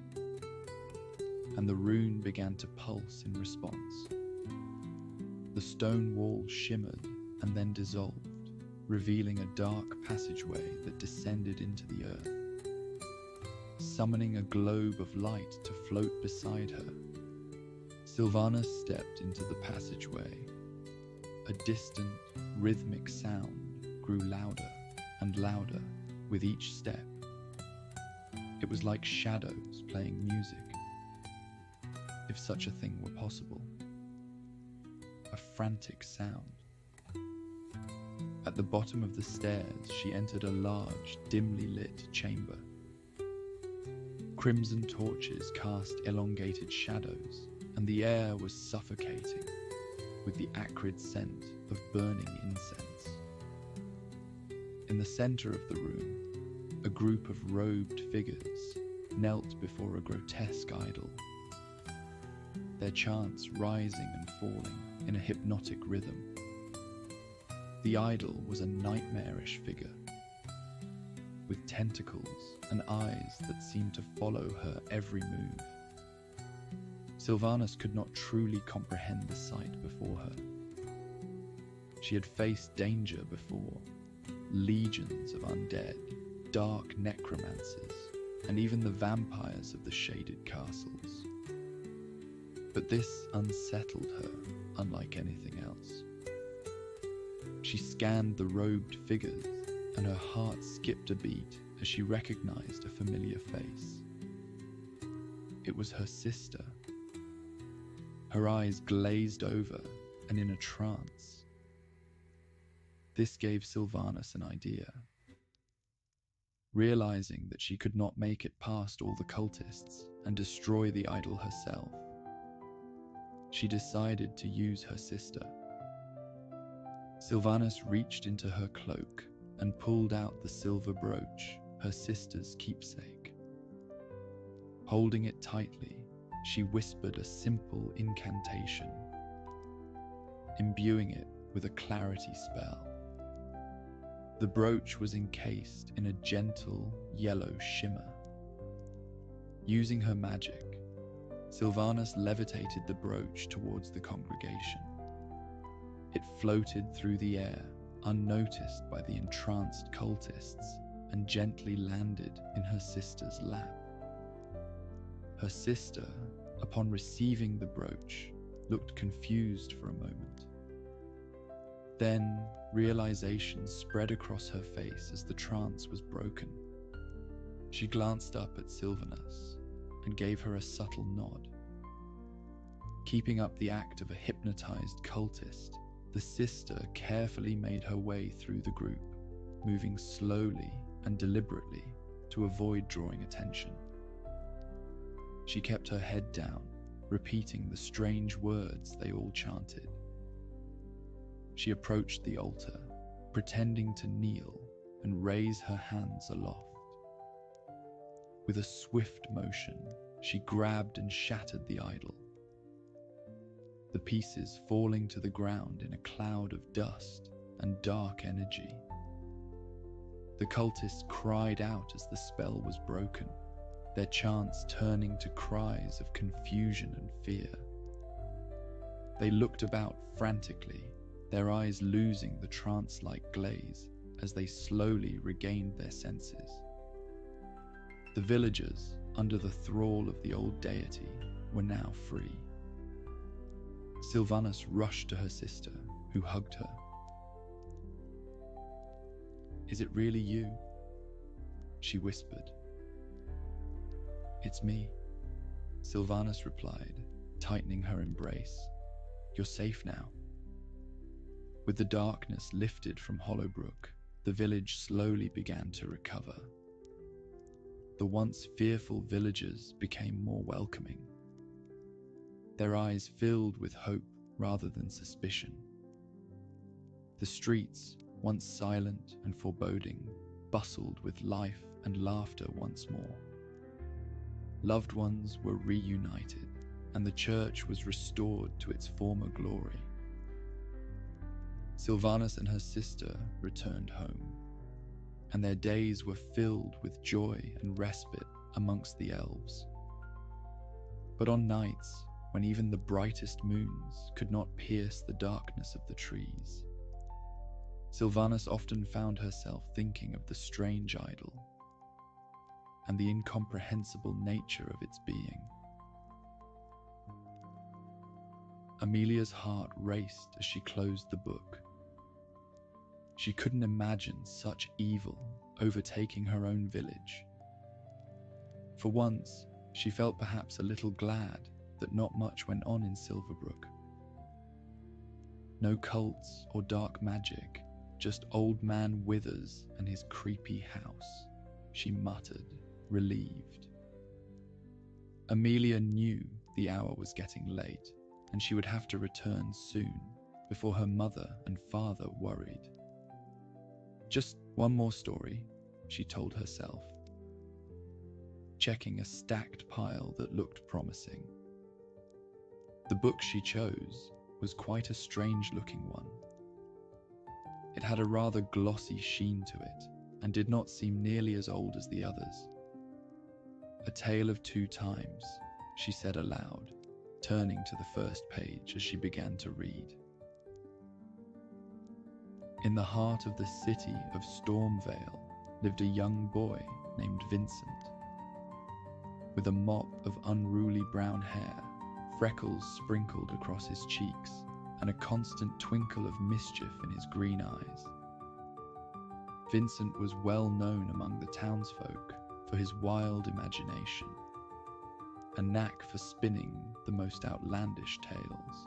and the rune began to pulse in response. The stone wall shimmered and then dissolved, revealing a dark passageway that descended into the earth. Summoning a globe of light to float beside her, Silvanus stepped into the passageway. A distant, rhythmic sound grew louder and louder with each step, It was like shadows playing music, if such a thing were possible. A frantic sound. At the bottom of the stairs, she entered a large, dimly lit chamber. Crimson torches cast elongated shadows, and the air was suffocating with the acrid scent of burning incense. In the center of the room, a group of robed figures knelt before a grotesque idol, their chants rising and falling in a hypnotic rhythm. The idol was a nightmarish figure, with tentacles and eyes that seemed to follow her every move. Silvanus could not truly comprehend the sight before her. She had faced danger before, legions of undead, dark necromancers, and even the vampires of the shaded castles. But this unsettled her unlike anything else. She scanned the robed figures, and her heart skipped a beat as she recognized a familiar face. It was her sister. Her eyes glazed over and in a trance. This gave Silvanus an idea. Realizing that she could not make it past all the cultists and destroy the idol herself, she decided to use her sister. Silvanus reached into her cloak and pulled out the silver brooch, her sister's keepsake. Holding it tightly, she whispered a simple incantation, imbuing it with a clarity spell. The brooch was encased in a gentle yellow shimmer. Using her magic, Silvanus levitated the brooch towards the congregation. It floated through the air, unnoticed by the entranced cultists, and gently landed in her sister's lap. Her sister, upon receiving the brooch, looked confused for a moment. Then, realization spread across her face as the trance was broken. She glanced up at Silvanus and gave her a subtle nod. Keeping up the act of a hypnotized cultist, the sister carefully made her way through the group, moving slowly and deliberately to avoid drawing attention. She kept her head down, repeating the strange words they all chanted. She approached the altar, pretending to kneel and raise her hands aloft. With a swift motion, she grabbed and shattered the idol, the pieces falling to the ground in a cloud of dust and dark energy. The cultists cried out as the spell was broken, their chants turning to cries of confusion and fear. They looked about frantically, their eyes losing the trance-like glaze as they slowly regained their senses. The villagers, under the thrall of the old deity, were now free. Silvanus rushed to her sister, who hugged her. "Is it really you?" she whispered. "It's me," Silvanus replied, tightening her embrace. "You're safe now." With the darkness lifted from Hollowbrook, the village slowly began to recover. The once fearful villagers became more welcoming, their eyes filled with hope rather than suspicion. The streets, once silent and foreboding, bustled with life and laughter once more. Loved ones were reunited, and the church was restored to its former glory. Silvanus and her sister returned home, and their days were filled with joy and respite amongst the elves. But on nights when even the brightest moons could not pierce the darkness of the trees, Silvanus often found herself thinking of the strange idol and the incomprehensible nature of its being. Amelia's heart raced as she closed the book. She couldn't imagine such evil overtaking her own village. For once, she felt perhaps a little glad that not much went on in Silverbrook. No cults or dark magic, just Old Man Withers and his creepy house, she muttered, relieved. Amelia knew the hour was getting late, and she would have to return soon, before her mother and father worried. Just one more story, she told herself, checking a stacked pile that looked promising. The book she chose was quite a strange-looking one. It had a rather glossy sheen to it, and did not seem nearly as old as the others. A Tale of Two Times, she said aloud, turning to the first page as she began to read. In the heart of the city of Stormvale lived a young boy named Vincent. With a mop of unruly brown hair, freckles sprinkled across his cheeks, and a constant twinkle of mischief in his green eyes. Vincent was well known among the townsfolk for his wild imagination, a knack for spinning the most outlandish tales.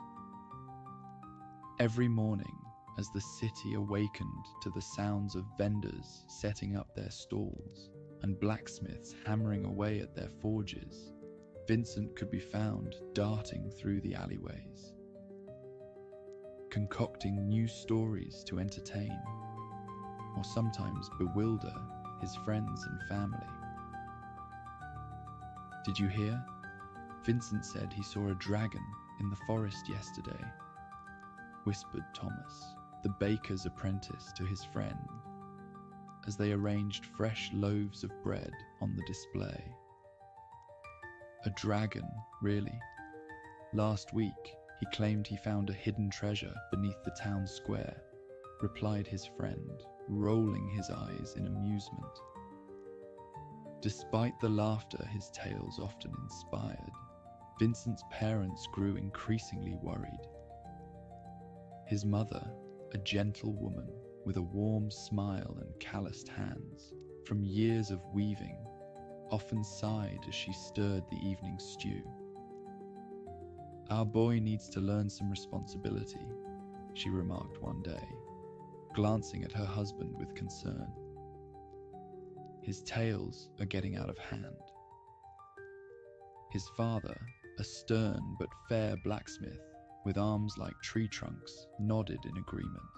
Every morning, as the city awakened to the sounds of vendors setting up their stalls and blacksmiths hammering away at their forges, Vincent could be found darting through the alleyways, concocting new stories to entertain, or sometimes bewilder his friends and family. "Did you hear? Vincent said he saw a dragon in the forest yesterday," whispered Thomas, the baker's apprentice, to his friend, as they arranged fresh loaves of bread on the display. "A dragon, really? Last week, he claimed he found a hidden treasure beneath the town square," replied his friend, rolling his eyes in amusement. Despite the laughter his tales often inspired, Vincent's parents grew increasingly worried. His mother, a gentle woman with a warm smile and calloused hands from years of weaving, often sighed as she stirred the evening stew. "Our boy needs to learn some responsibility," she remarked one day, glancing at her husband with concern. "His tales are getting out of hand." His father, a stern but fair blacksmith with arms like tree trunks, nodded in agreement.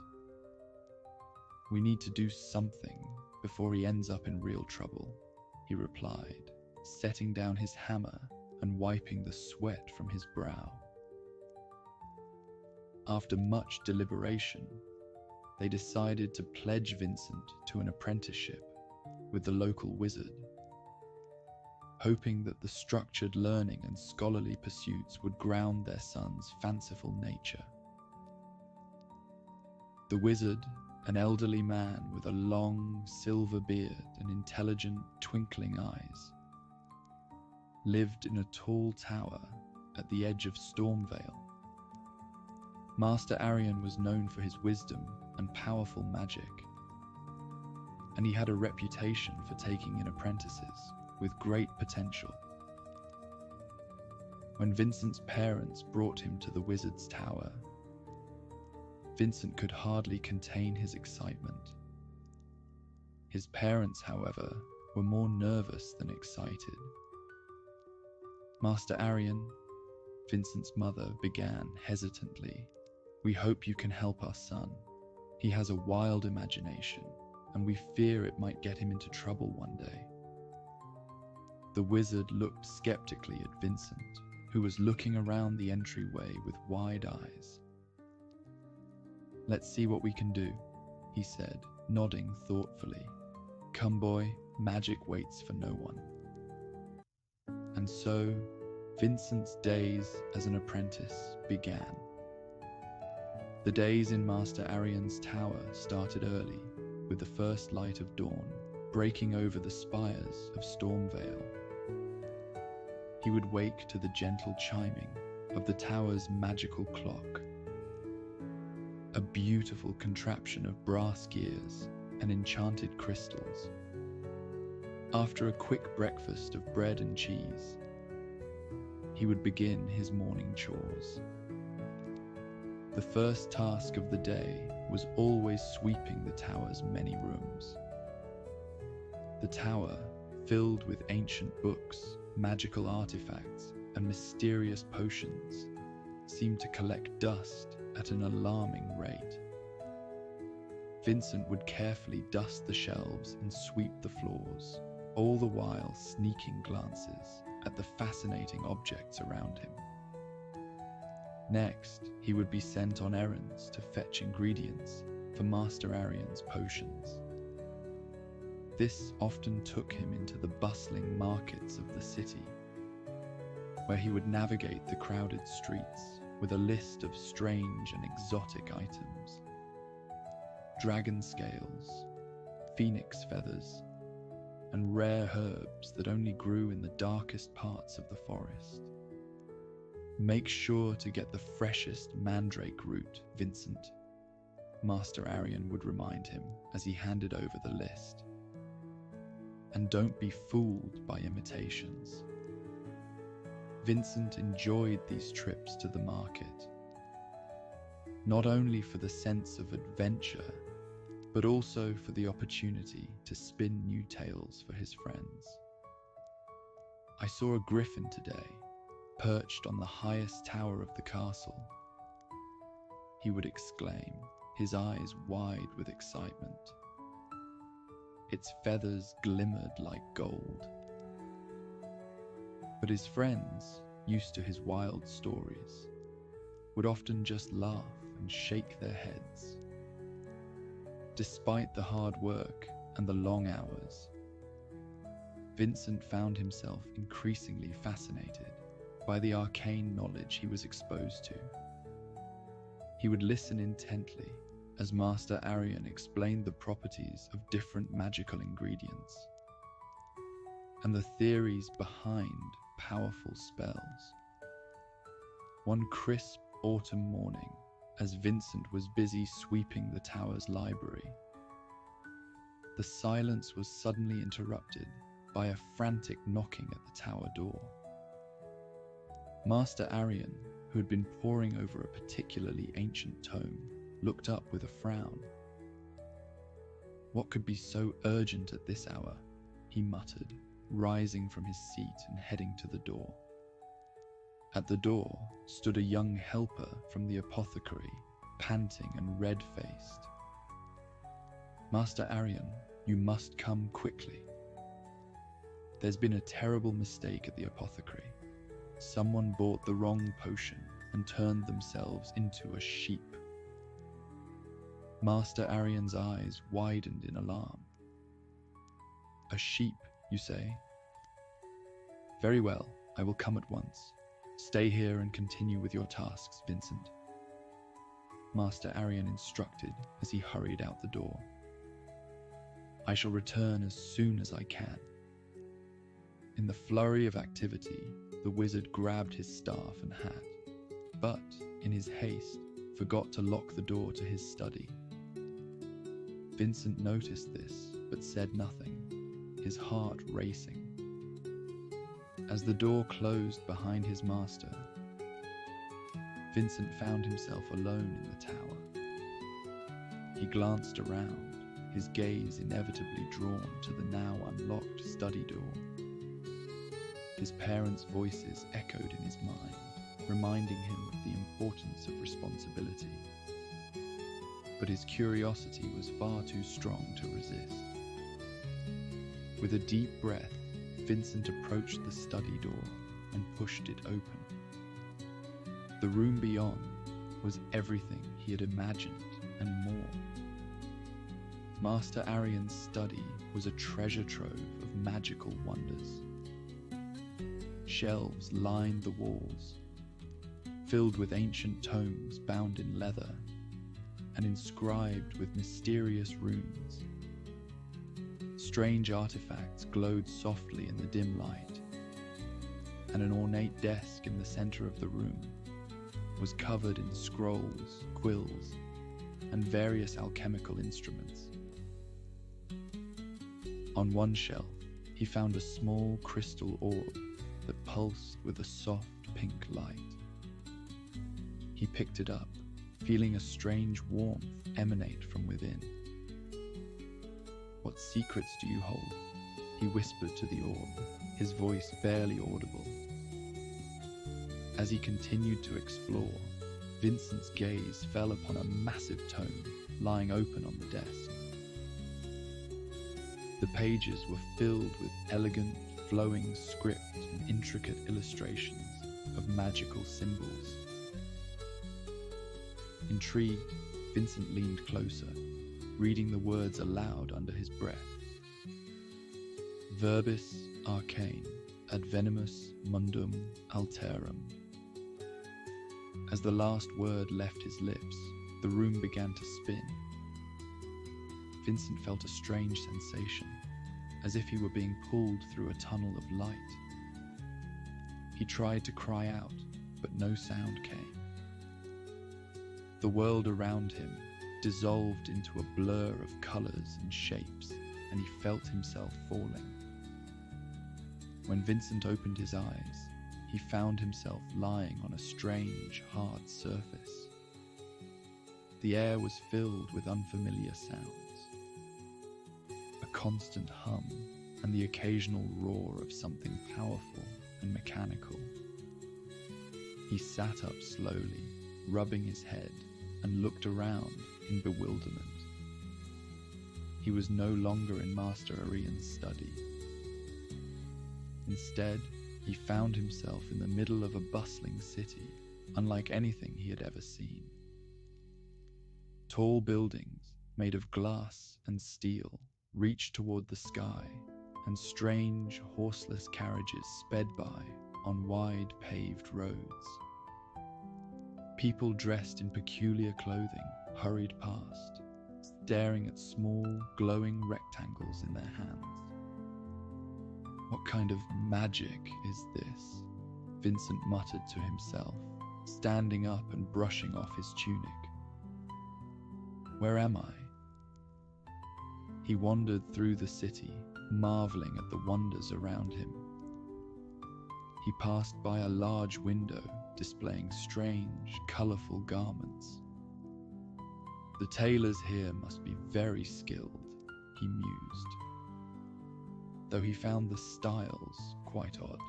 "We need to do something before he ends up in real trouble," he replied, setting down his hammer and wiping the sweat from his brow. After much deliberation, they decided to pledge Vincent to an apprenticeship with the local wizard, hoping that the structured learning and scholarly pursuits would ground their son's fanciful nature. The wizard, an elderly man with a long, silver beard and intelligent, twinkling eyes, lived in a tall tower at the edge of Stormvale. Master Arian was known for his wisdom and powerful magic, and he had a reputation for taking in apprentices with great potential. When Vincent's parents brought him to the wizard's tower, Vincent could hardly contain his excitement. His parents, however, were more nervous than excited. "Master Arian," Vincent's mother began hesitantly, "we hope you can help our son. He has a wild imagination, and we fear it might get him into trouble one day." The wizard looked skeptically at Vincent, who was looking around the entryway with wide eyes. "Let's see what we can do," he said, nodding thoughtfully. "Come, boy, magic waits for no one." And so, Vincent's days as an apprentice began. The days in Master Arian's tower started early, with the first light of dawn breaking over the spires of Stormvale. He would wake to the gentle chiming of the tower's magical clock, a beautiful contraption of brass gears and enchanted crystals. After a quick breakfast of bread and cheese, he would begin his morning chores. The first task of the day was always sweeping the tower's many rooms. The tower, filled with ancient books, magical artifacts, and mysterious potions, seemed to collect dust at an alarming rate. Vincent would carefully dust the shelves and sweep the floors, all the while sneaking glances at the fascinating objects around him. Next, he would be sent on errands to fetch ingredients for Master Arian's potions. This often took him into the bustling markets of the city, where he would navigate the crowded streets with a list of strange and exotic items. Dragon scales, phoenix feathers, and rare herbs that only grew in the darkest parts of the forest. "Make sure to get the freshest mandrake root, Vincent," Master Arian would remind him as he handed over the list. "And don't be fooled by imitations." Vincent enjoyed these trips to the market, not only for the sense of adventure, but also for the opportunity to spin new tales for his friends. "I saw a griffin today, perched on the highest tower of the castle," he would exclaim, his eyes wide with excitement. Its feathers glimmered like gold. But his friends, used to his wild stories, would often just laugh and shake their heads. Despite the hard work and the long hours, Vincent found himself increasingly fascinated by the arcane knowledge he was exposed to. He would listen intently as Master Arian explained the properties of different magical ingredients and the theories behind powerful spells. One crisp autumn morning, as Vincent was busy sweeping the tower's library, the silence was suddenly interrupted by a frantic knocking at the tower door. Master Arian, who had been poring over a particularly ancient tome, looked up with a frown. "What could be so urgent at this hour?" he muttered, rising from his seat and heading to the door. At the door stood a young helper from the apothecary, panting and red-faced. "Master Arian, you must come quickly. There's been a terrible mistake at the apothecary. Someone bought the wrong potion and turned themselves into a sheep." Master Arian's eyes widened in alarm. "A sheep, you say? Very well, I will come at once. Stay here and continue with your tasks, Vincent," Master Arian instructed as he hurried out the door. "I shall return as soon as I can." In the flurry of activity, the wizard grabbed his staff and hat, but, in his haste, forgot to lock the door to his study. Vincent noticed this, but said nothing, his heart racing. As the door closed behind his master, Vincent found himself alone in the tower. He glanced around, his gaze inevitably drawn to the now unlocked study door. His parents' voices echoed in his mind, reminding him of the importance of responsibility. But his curiosity was far too strong to resist. With a deep breath, Vincent approached the study door and pushed it open. The room beyond was everything he had imagined and more. Master Arian's study was a treasure trove of magical wonders. Shelves lined the walls, filled with ancient tomes bound in leather and inscribed with mysterious runes. Strange artifacts glowed softly in the dim light, and an ornate desk in the center of the room was covered in scrolls, quills, and various alchemical instruments. On one shelf, he found a small crystal orb that pulsed with a soft pink light. He picked it up, feeling a strange warmth emanate from within. "What secrets do you hold?" he whispered to the orb, his voice barely audible. As he continued to explore, Vincent's gaze fell upon a massive tome lying open on the desk. The pages were filled with elegant, flowing script and intricate illustrations of magical symbols. Intrigued, Vincent leaned closer, reading the words aloud under his breath. Verbis arcane, ad venimus mundum alterum. As the last word left his lips, the room began to spin. Vincent felt a strange sensation, as if he were being pulled through a tunnel of light. He tried to cry out, but no sound came. The world around him dissolved into a blur of colors and shapes, and he felt himself falling. When Vincent opened his eyes, he found himself lying on a strange, hard surface. The air was filled with unfamiliar sounds. A constant hum and the occasional roar of something powerful and mechanical. He sat up slowly, rubbing his head, and looked around in bewilderment. He was no longer in Master Arian's study. Instead, he found himself in the middle of a bustling city, unlike anything he had ever seen. Tall buildings, made of glass and steel, reached toward the sky, and strange, horseless carriages sped by on wide paved roads. People dressed in peculiar clothing hurried past, staring at small, glowing rectangles in their hands. "What kind of magic is this?" Vincent muttered to himself, standing up and brushing off his tunic. "Where am I?" He wandered through the city, marveling at the wonders around him. He passed by a large window displaying strange, colorful garments. "The tailors here must be very skilled," he mused, though he found the styles quite odd.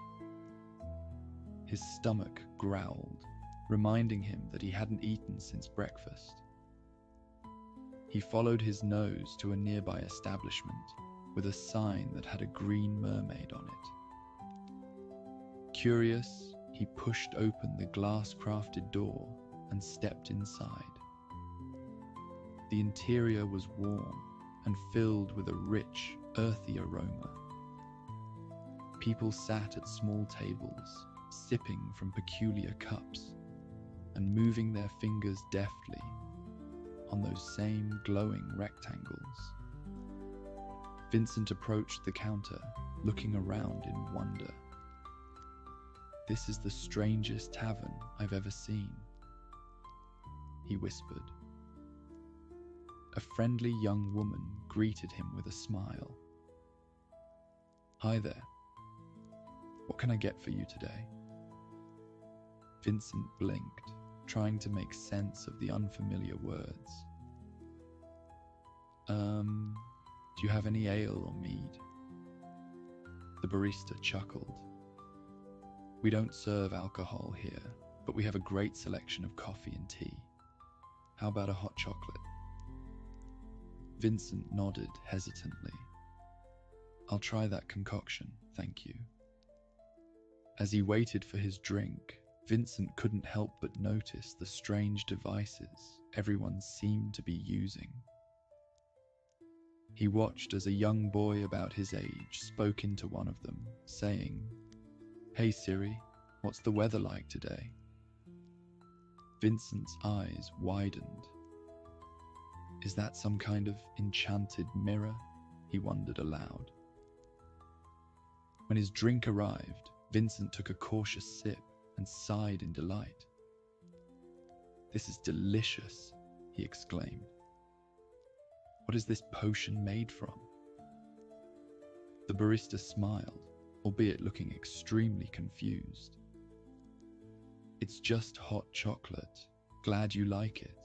His stomach growled, reminding him that he hadn't eaten since breakfast. He followed his nose to a nearby establishment with a sign that had a green mermaid on it. Curious, he pushed open the glass-crafted door and stepped inside. The interior was warm and filled with a rich, earthy aroma. People sat at small tables, sipping from peculiar cups and moving their fingers deftly on those same glowing rectangles. Vincent approached the counter, looking around in wonder. "This is the strangest tavern I've ever seen," he whispered. A friendly young woman greeted him with a smile. "Hi there. What can I get for you today?" Vincent blinked, trying to make sense of the unfamiliar words. Do you have any ale or mead?" The barista chuckled. "We don't serve alcohol here, but we have a great selection of coffee and tea. How about a hot chocolate?" Vincent nodded hesitantly. "I'll try that concoction, thank you." As he waited for his drink, Vincent couldn't help but notice the strange devices everyone seemed to be using. He watched as a young boy about his age spoke into one of them, saying, "Hey Siri, what's the weather like today?" Vincent's eyes widened. Is that some kind of enchanted mirror? He wondered aloud. When his drink arrived, Vincent took a cautious sip and sighed in delight. "This is delicious," he exclaimed. "What is this potion made from?" The barista smiled, albeit looking extremely confused. "It's just hot chocolate. Glad you like it."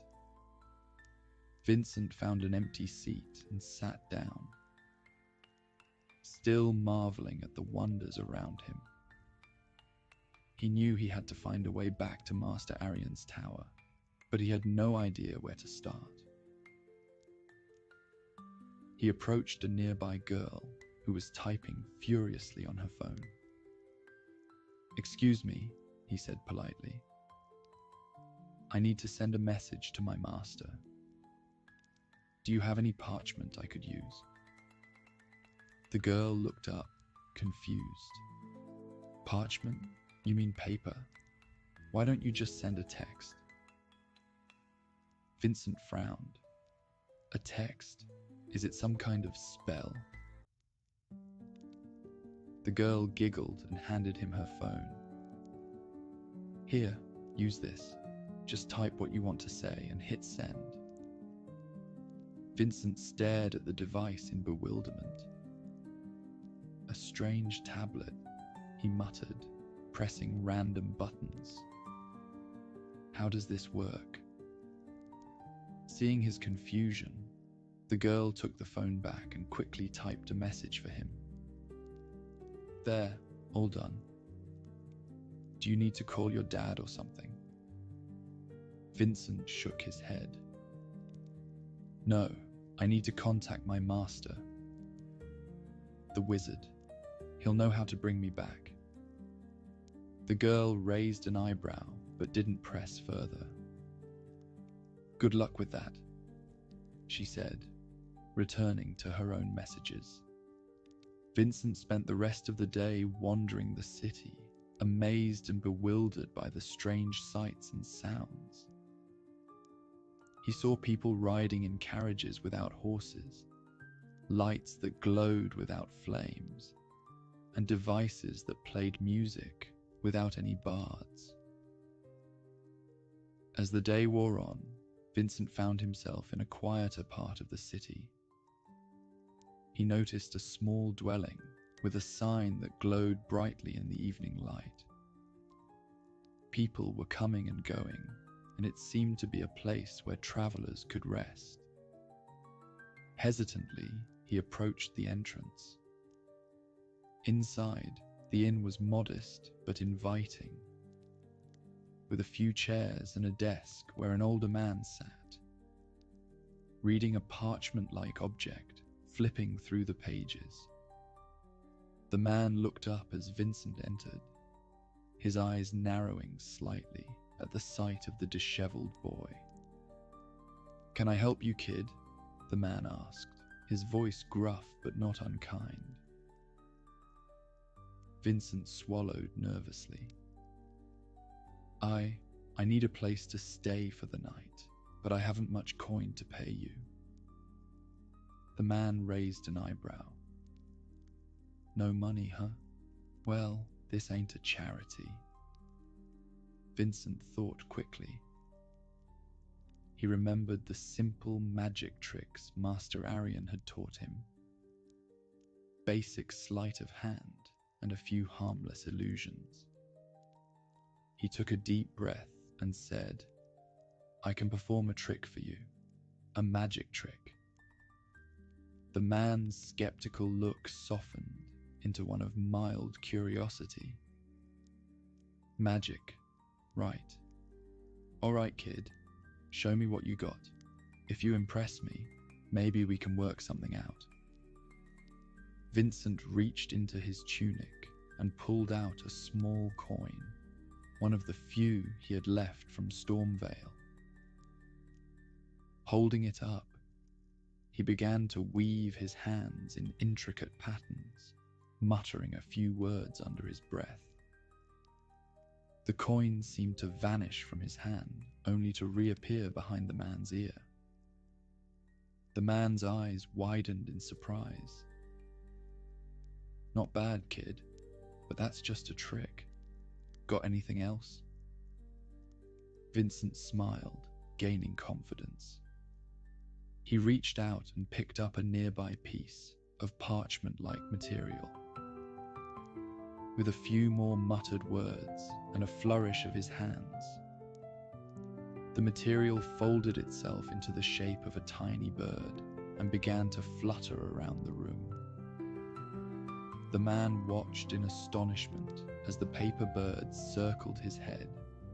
Vincent found an empty seat and sat down, still marveling at the wonders around him. He knew he had to find a way back to Master Arian's tower, but he had no idea where to start. He approached a nearby girl who was typing furiously on her phone. "Excuse me," he said politely. "I need to send a message to my master. Do you have any parchment I could use?" The girl looked up, confused. "Parchment? You mean paper? Why don't you just send a text?" Vincent frowned. "A text? Is it some kind of spell?" The girl giggled and handed him her phone. "Here, use this. Just type what you want to say and hit send." Vincent stared at the device in bewilderment. "A strange tablet," he muttered, pressing random buttons. "How does this work?" Seeing his confusion, the girl took the phone back and quickly typed a message for him. "There, all done. Do you need to call your dad or something?" Vincent shook his head. "No, I need to contact my master. The wizard. He'll know how to bring me back." The girl raised an eyebrow, but didn't press further. "Good luck with that," she said, returning to her own messages. Vincent spent the rest of the day wandering the city, amazed and bewildered by the strange sights and sounds. He saw people riding in carriages without horses, lights that glowed without flames, and devices that played music without any bards. As the day wore on, Vincent found himself in a quieter part of the city. He noticed a small dwelling with a sign that glowed brightly in the evening light. People were coming and going, and it seemed to be a place where travelers could rest. Hesitantly, he approached the entrance. Inside, the inn was modest but inviting, with a few chairs and a desk where an older man sat, reading a parchment-like object, flipping through the pages. The man looked up as Vincent entered, his eyes narrowing slightly at the sight of the disheveled boy. "Can I help you, kid?" the man asked, his voice gruff but not unkind. Vincent swallowed nervously. I need a place to stay for the night, but I haven't much coin to pay you." The man raised an eyebrow. "No money, huh? Well, this ain't a charity." Vincent thought quickly. He remembered the simple magic tricks Master Arian had taught him. Basic sleight of hand and a few harmless illusions. He took a deep breath and said, "I can perform a trick for you, a magic trick." The man's skeptical look softened into one of mild curiosity. "Magic, right. All right, kid, show me what you got. If you impress me, maybe we can work something out." Vincent reached into his tunic and pulled out a small coin, one of the few he had left from Stormvale. Holding it up, he began to weave his hands in intricate patterns, muttering a few words under his breath. The coin seemed to vanish from his hand, only to reappear behind the man's ear. The man's eyes widened in surprise. "Not bad, kid, but that's just a trick. Got anything else?" Vincent smiled, gaining confidence. He reached out and picked up a nearby piece, of parchment-like material. With a few more muttered words and a flourish of his hands, the material folded itself into the shape of a tiny bird and began to flutter around the room. The man watched in astonishment as the paper bird circled his head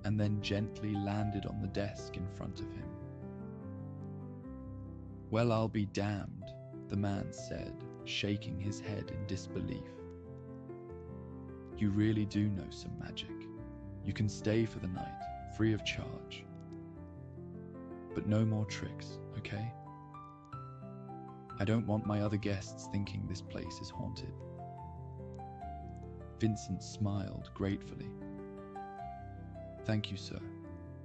and then gently landed on the desk in front of him. "Well, I'll be damned," the man said, shaking his head in disbelief. "You really do know some magic. You can stay for the night, free of charge. But no more tricks, okay? I don't want my other guests thinking this place is haunted." Vincent smiled gratefully. "Thank you, sir.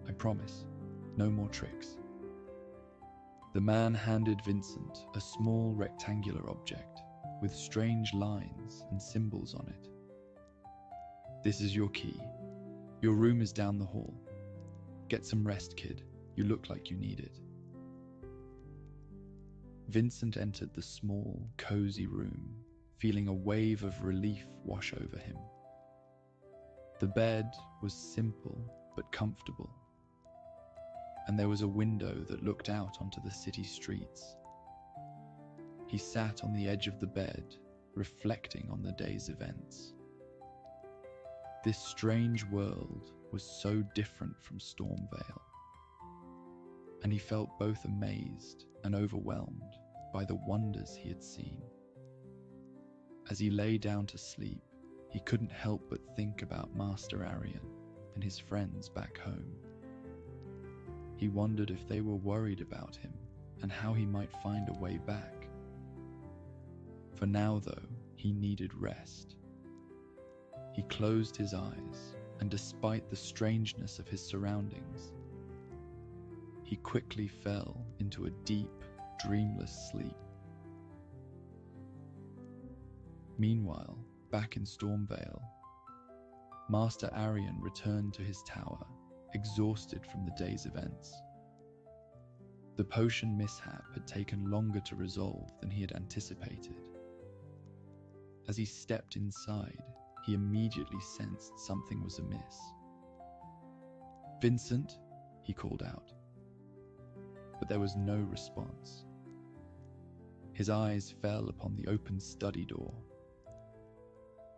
I promise. No more tricks." The man handed Vincent a small rectangular object with strange lines and symbols on it. "This is your key. Your room is down the hall. Get some rest, kid. You look like you need it." Vincent entered the small, cozy room, feeling a wave of relief wash over him. The bed was simple but comfortable, and there was a window that looked out onto the city streets. He sat on the edge of the bed, reflecting on the day's events. This strange world was so different from Stormvale, and he felt both amazed and overwhelmed by the wonders he had seen. As he lay down to sleep, he couldn't help but think about Master Arian and his friends back home. He wondered if they were worried about him and how he might find a way back. For now, though, he needed rest. He closed his eyes, and despite the strangeness of his surroundings, he quickly fell into a deep, dreamless sleep. Meanwhile, back in Stormvale, Master Arian returned to his tower, exhausted from the day's events. The potion mishap had taken longer to resolve than he had anticipated. As he stepped inside, he immediately sensed something was amiss. "Vincent," he called out, but there was no response. His eyes fell upon the open study door,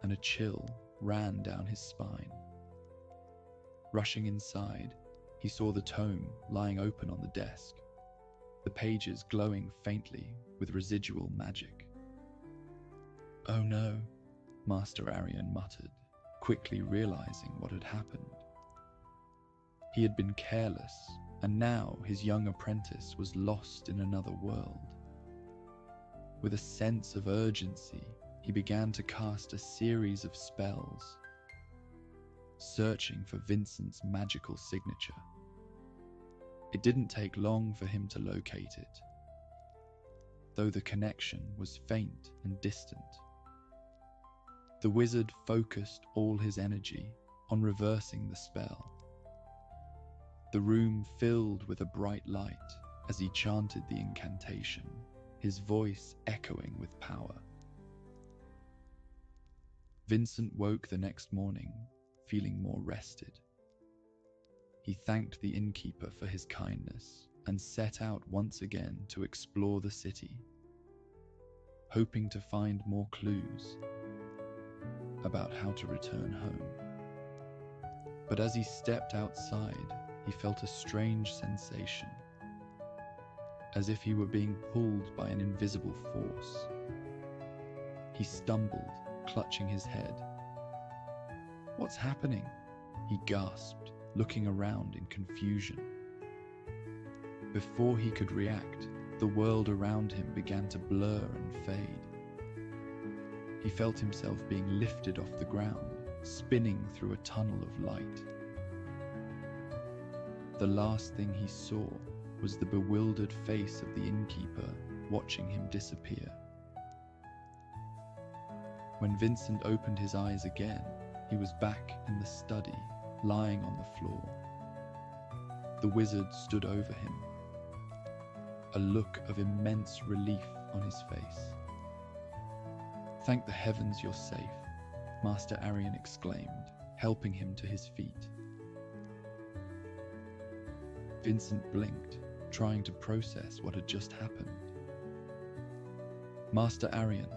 and a chill ran down his spine. Rushing inside, he saw the tome lying open on the desk, the pages glowing faintly with residual magic. "Oh no," Master Arian muttered, quickly realizing what had happened. He had been careless, and now his young apprentice was lost in another world. With a sense of urgency, he began to cast a series of spells, searching for Vincent's magical signature. It didn't take long for him to locate it, though the connection was faint and distant. The wizard focused all his energy on reversing the spell. The room filled with a bright light as he chanted the incantation, his voice echoing with power. Vincent woke the next morning, feeling more rested. He thanked the innkeeper for his kindness and set out once again to explore the city, hoping to find more clues about how to return home. But as he stepped outside, he felt a strange sensation, as if he were being pulled by an invisible force. He stumbled, clutching his head. "What's happening?" he gasped, looking around in confusion. Before he could react, the world around him began to blur and fade. He felt himself being lifted off the ground, spinning through a tunnel of light. The last thing he saw was the bewildered face of the innkeeper watching him disappear. When Vincent opened his eyes again, he was back in the study, lying on the floor. The wizard stood over him, a look of immense relief on his face. Thank the heavens you're safe, Master Arian exclaimed, helping him to his feet. Vincent blinked, trying to process what had just happened. Master Arian,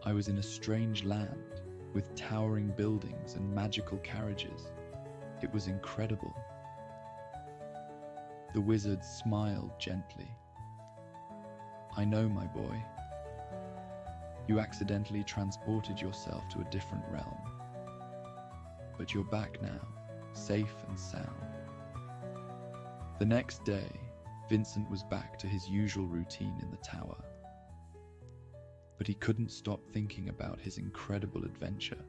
I was in a strange land, with towering buildings and magical carriages. It was incredible. The wizard smiled gently. I know, my boy. You accidentally transported yourself to a different realm. But you're back now, safe and sound. The next day, Vincent was back to his usual routine in the tower. But he couldn't stop thinking about his incredible adventure.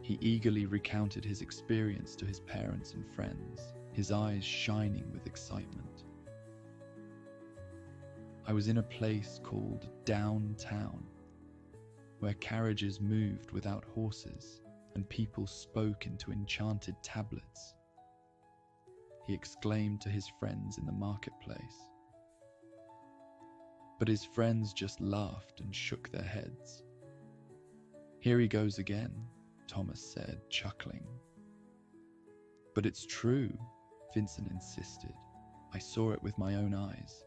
He eagerly recounted his experience to his parents and friends, his eyes shining with excitement. I was in a place called Downtown, where carriages moved without horses and people spoke into enchanted tablets. He exclaimed to his friends in the marketplace. But his friends just laughed and shook their heads. Here he goes again, Thomas said, chuckling. But it's true, Vincent insisted. I saw it with my own eyes.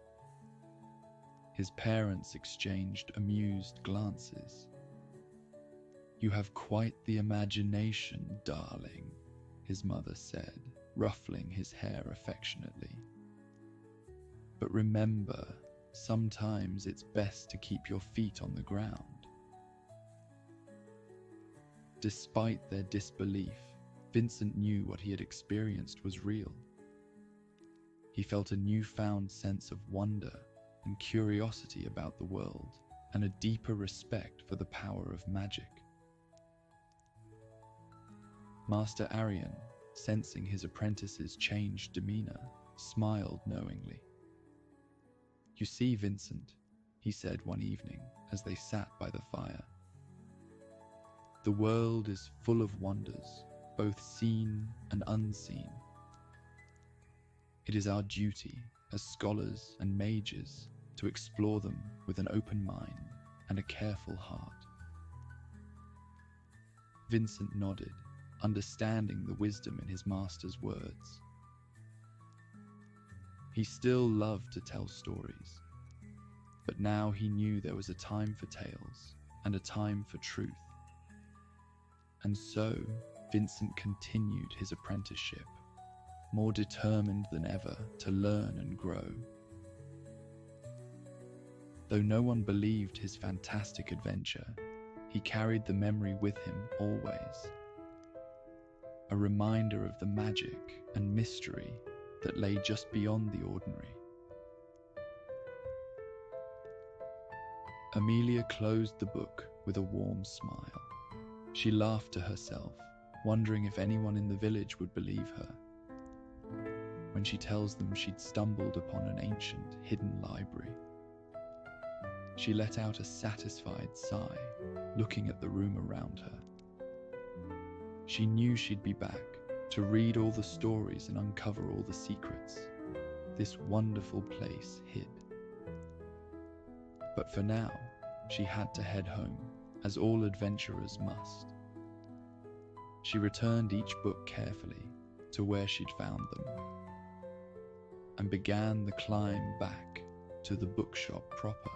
His parents exchanged amused glances. You have quite the imagination, darling, his mother said, ruffling his hair affectionately. But remember, sometimes it's best to keep your feet on the ground. Despite their disbelief, Vincent knew what he had experienced was real. He felt a newfound sense of wonder and curiosity about the world, and a deeper respect for the power of magic. Master Arian, sensing his apprentice's changed demeanor, smiled knowingly. You see, Vincent, he said one evening as they sat by the fire, the world is full of wonders, both seen and unseen. It is our duty as scholars and mages to explore them with an open mind and a careful heart. Vincent nodded, understanding the wisdom in his master's words. He still loved to tell stories, but now he knew there was a time for tales and a time for truth. And so Vincent continued his apprenticeship, more determined than ever to learn and grow. Though no one believed his fantastic adventure, he carried the memory with him always, a reminder of the magic and mystery that lay just beyond the ordinary. Amelia closed the book with a warm smile. She laughed to herself, wondering if anyone in the village would believe her when she tells them she'd stumbled upon an ancient, hidden library. She let out a satisfied sigh, looking at the room around her. She knew she'd be back to read all the stories and uncover all the secrets this wonderful place hid. But for now, she had to head home, as all adventurers must. She returned each book carefully to where she'd found them, and began the climb back to the bookshop proper.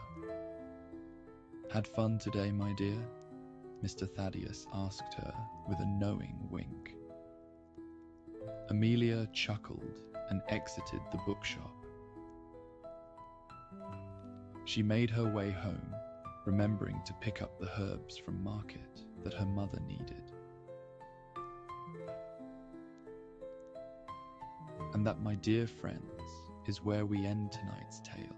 Had fun today, my dear? Mr. Thaddeus asked her with a knowing wink. Amelia chuckled and exited the bookshop. She made her way home, remembering to pick up the herbs from market that her mother needed. And that, my dear friends, is where we end tonight's tale.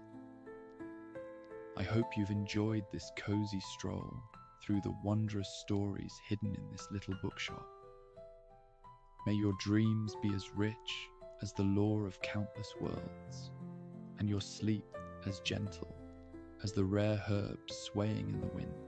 I hope you've enjoyed this cozy stroll through the wondrous stories hidden in this little bookshop. May your dreams be as rich as the lore of countless worlds, and your sleep as gentle as the rare herbs swaying in the wind.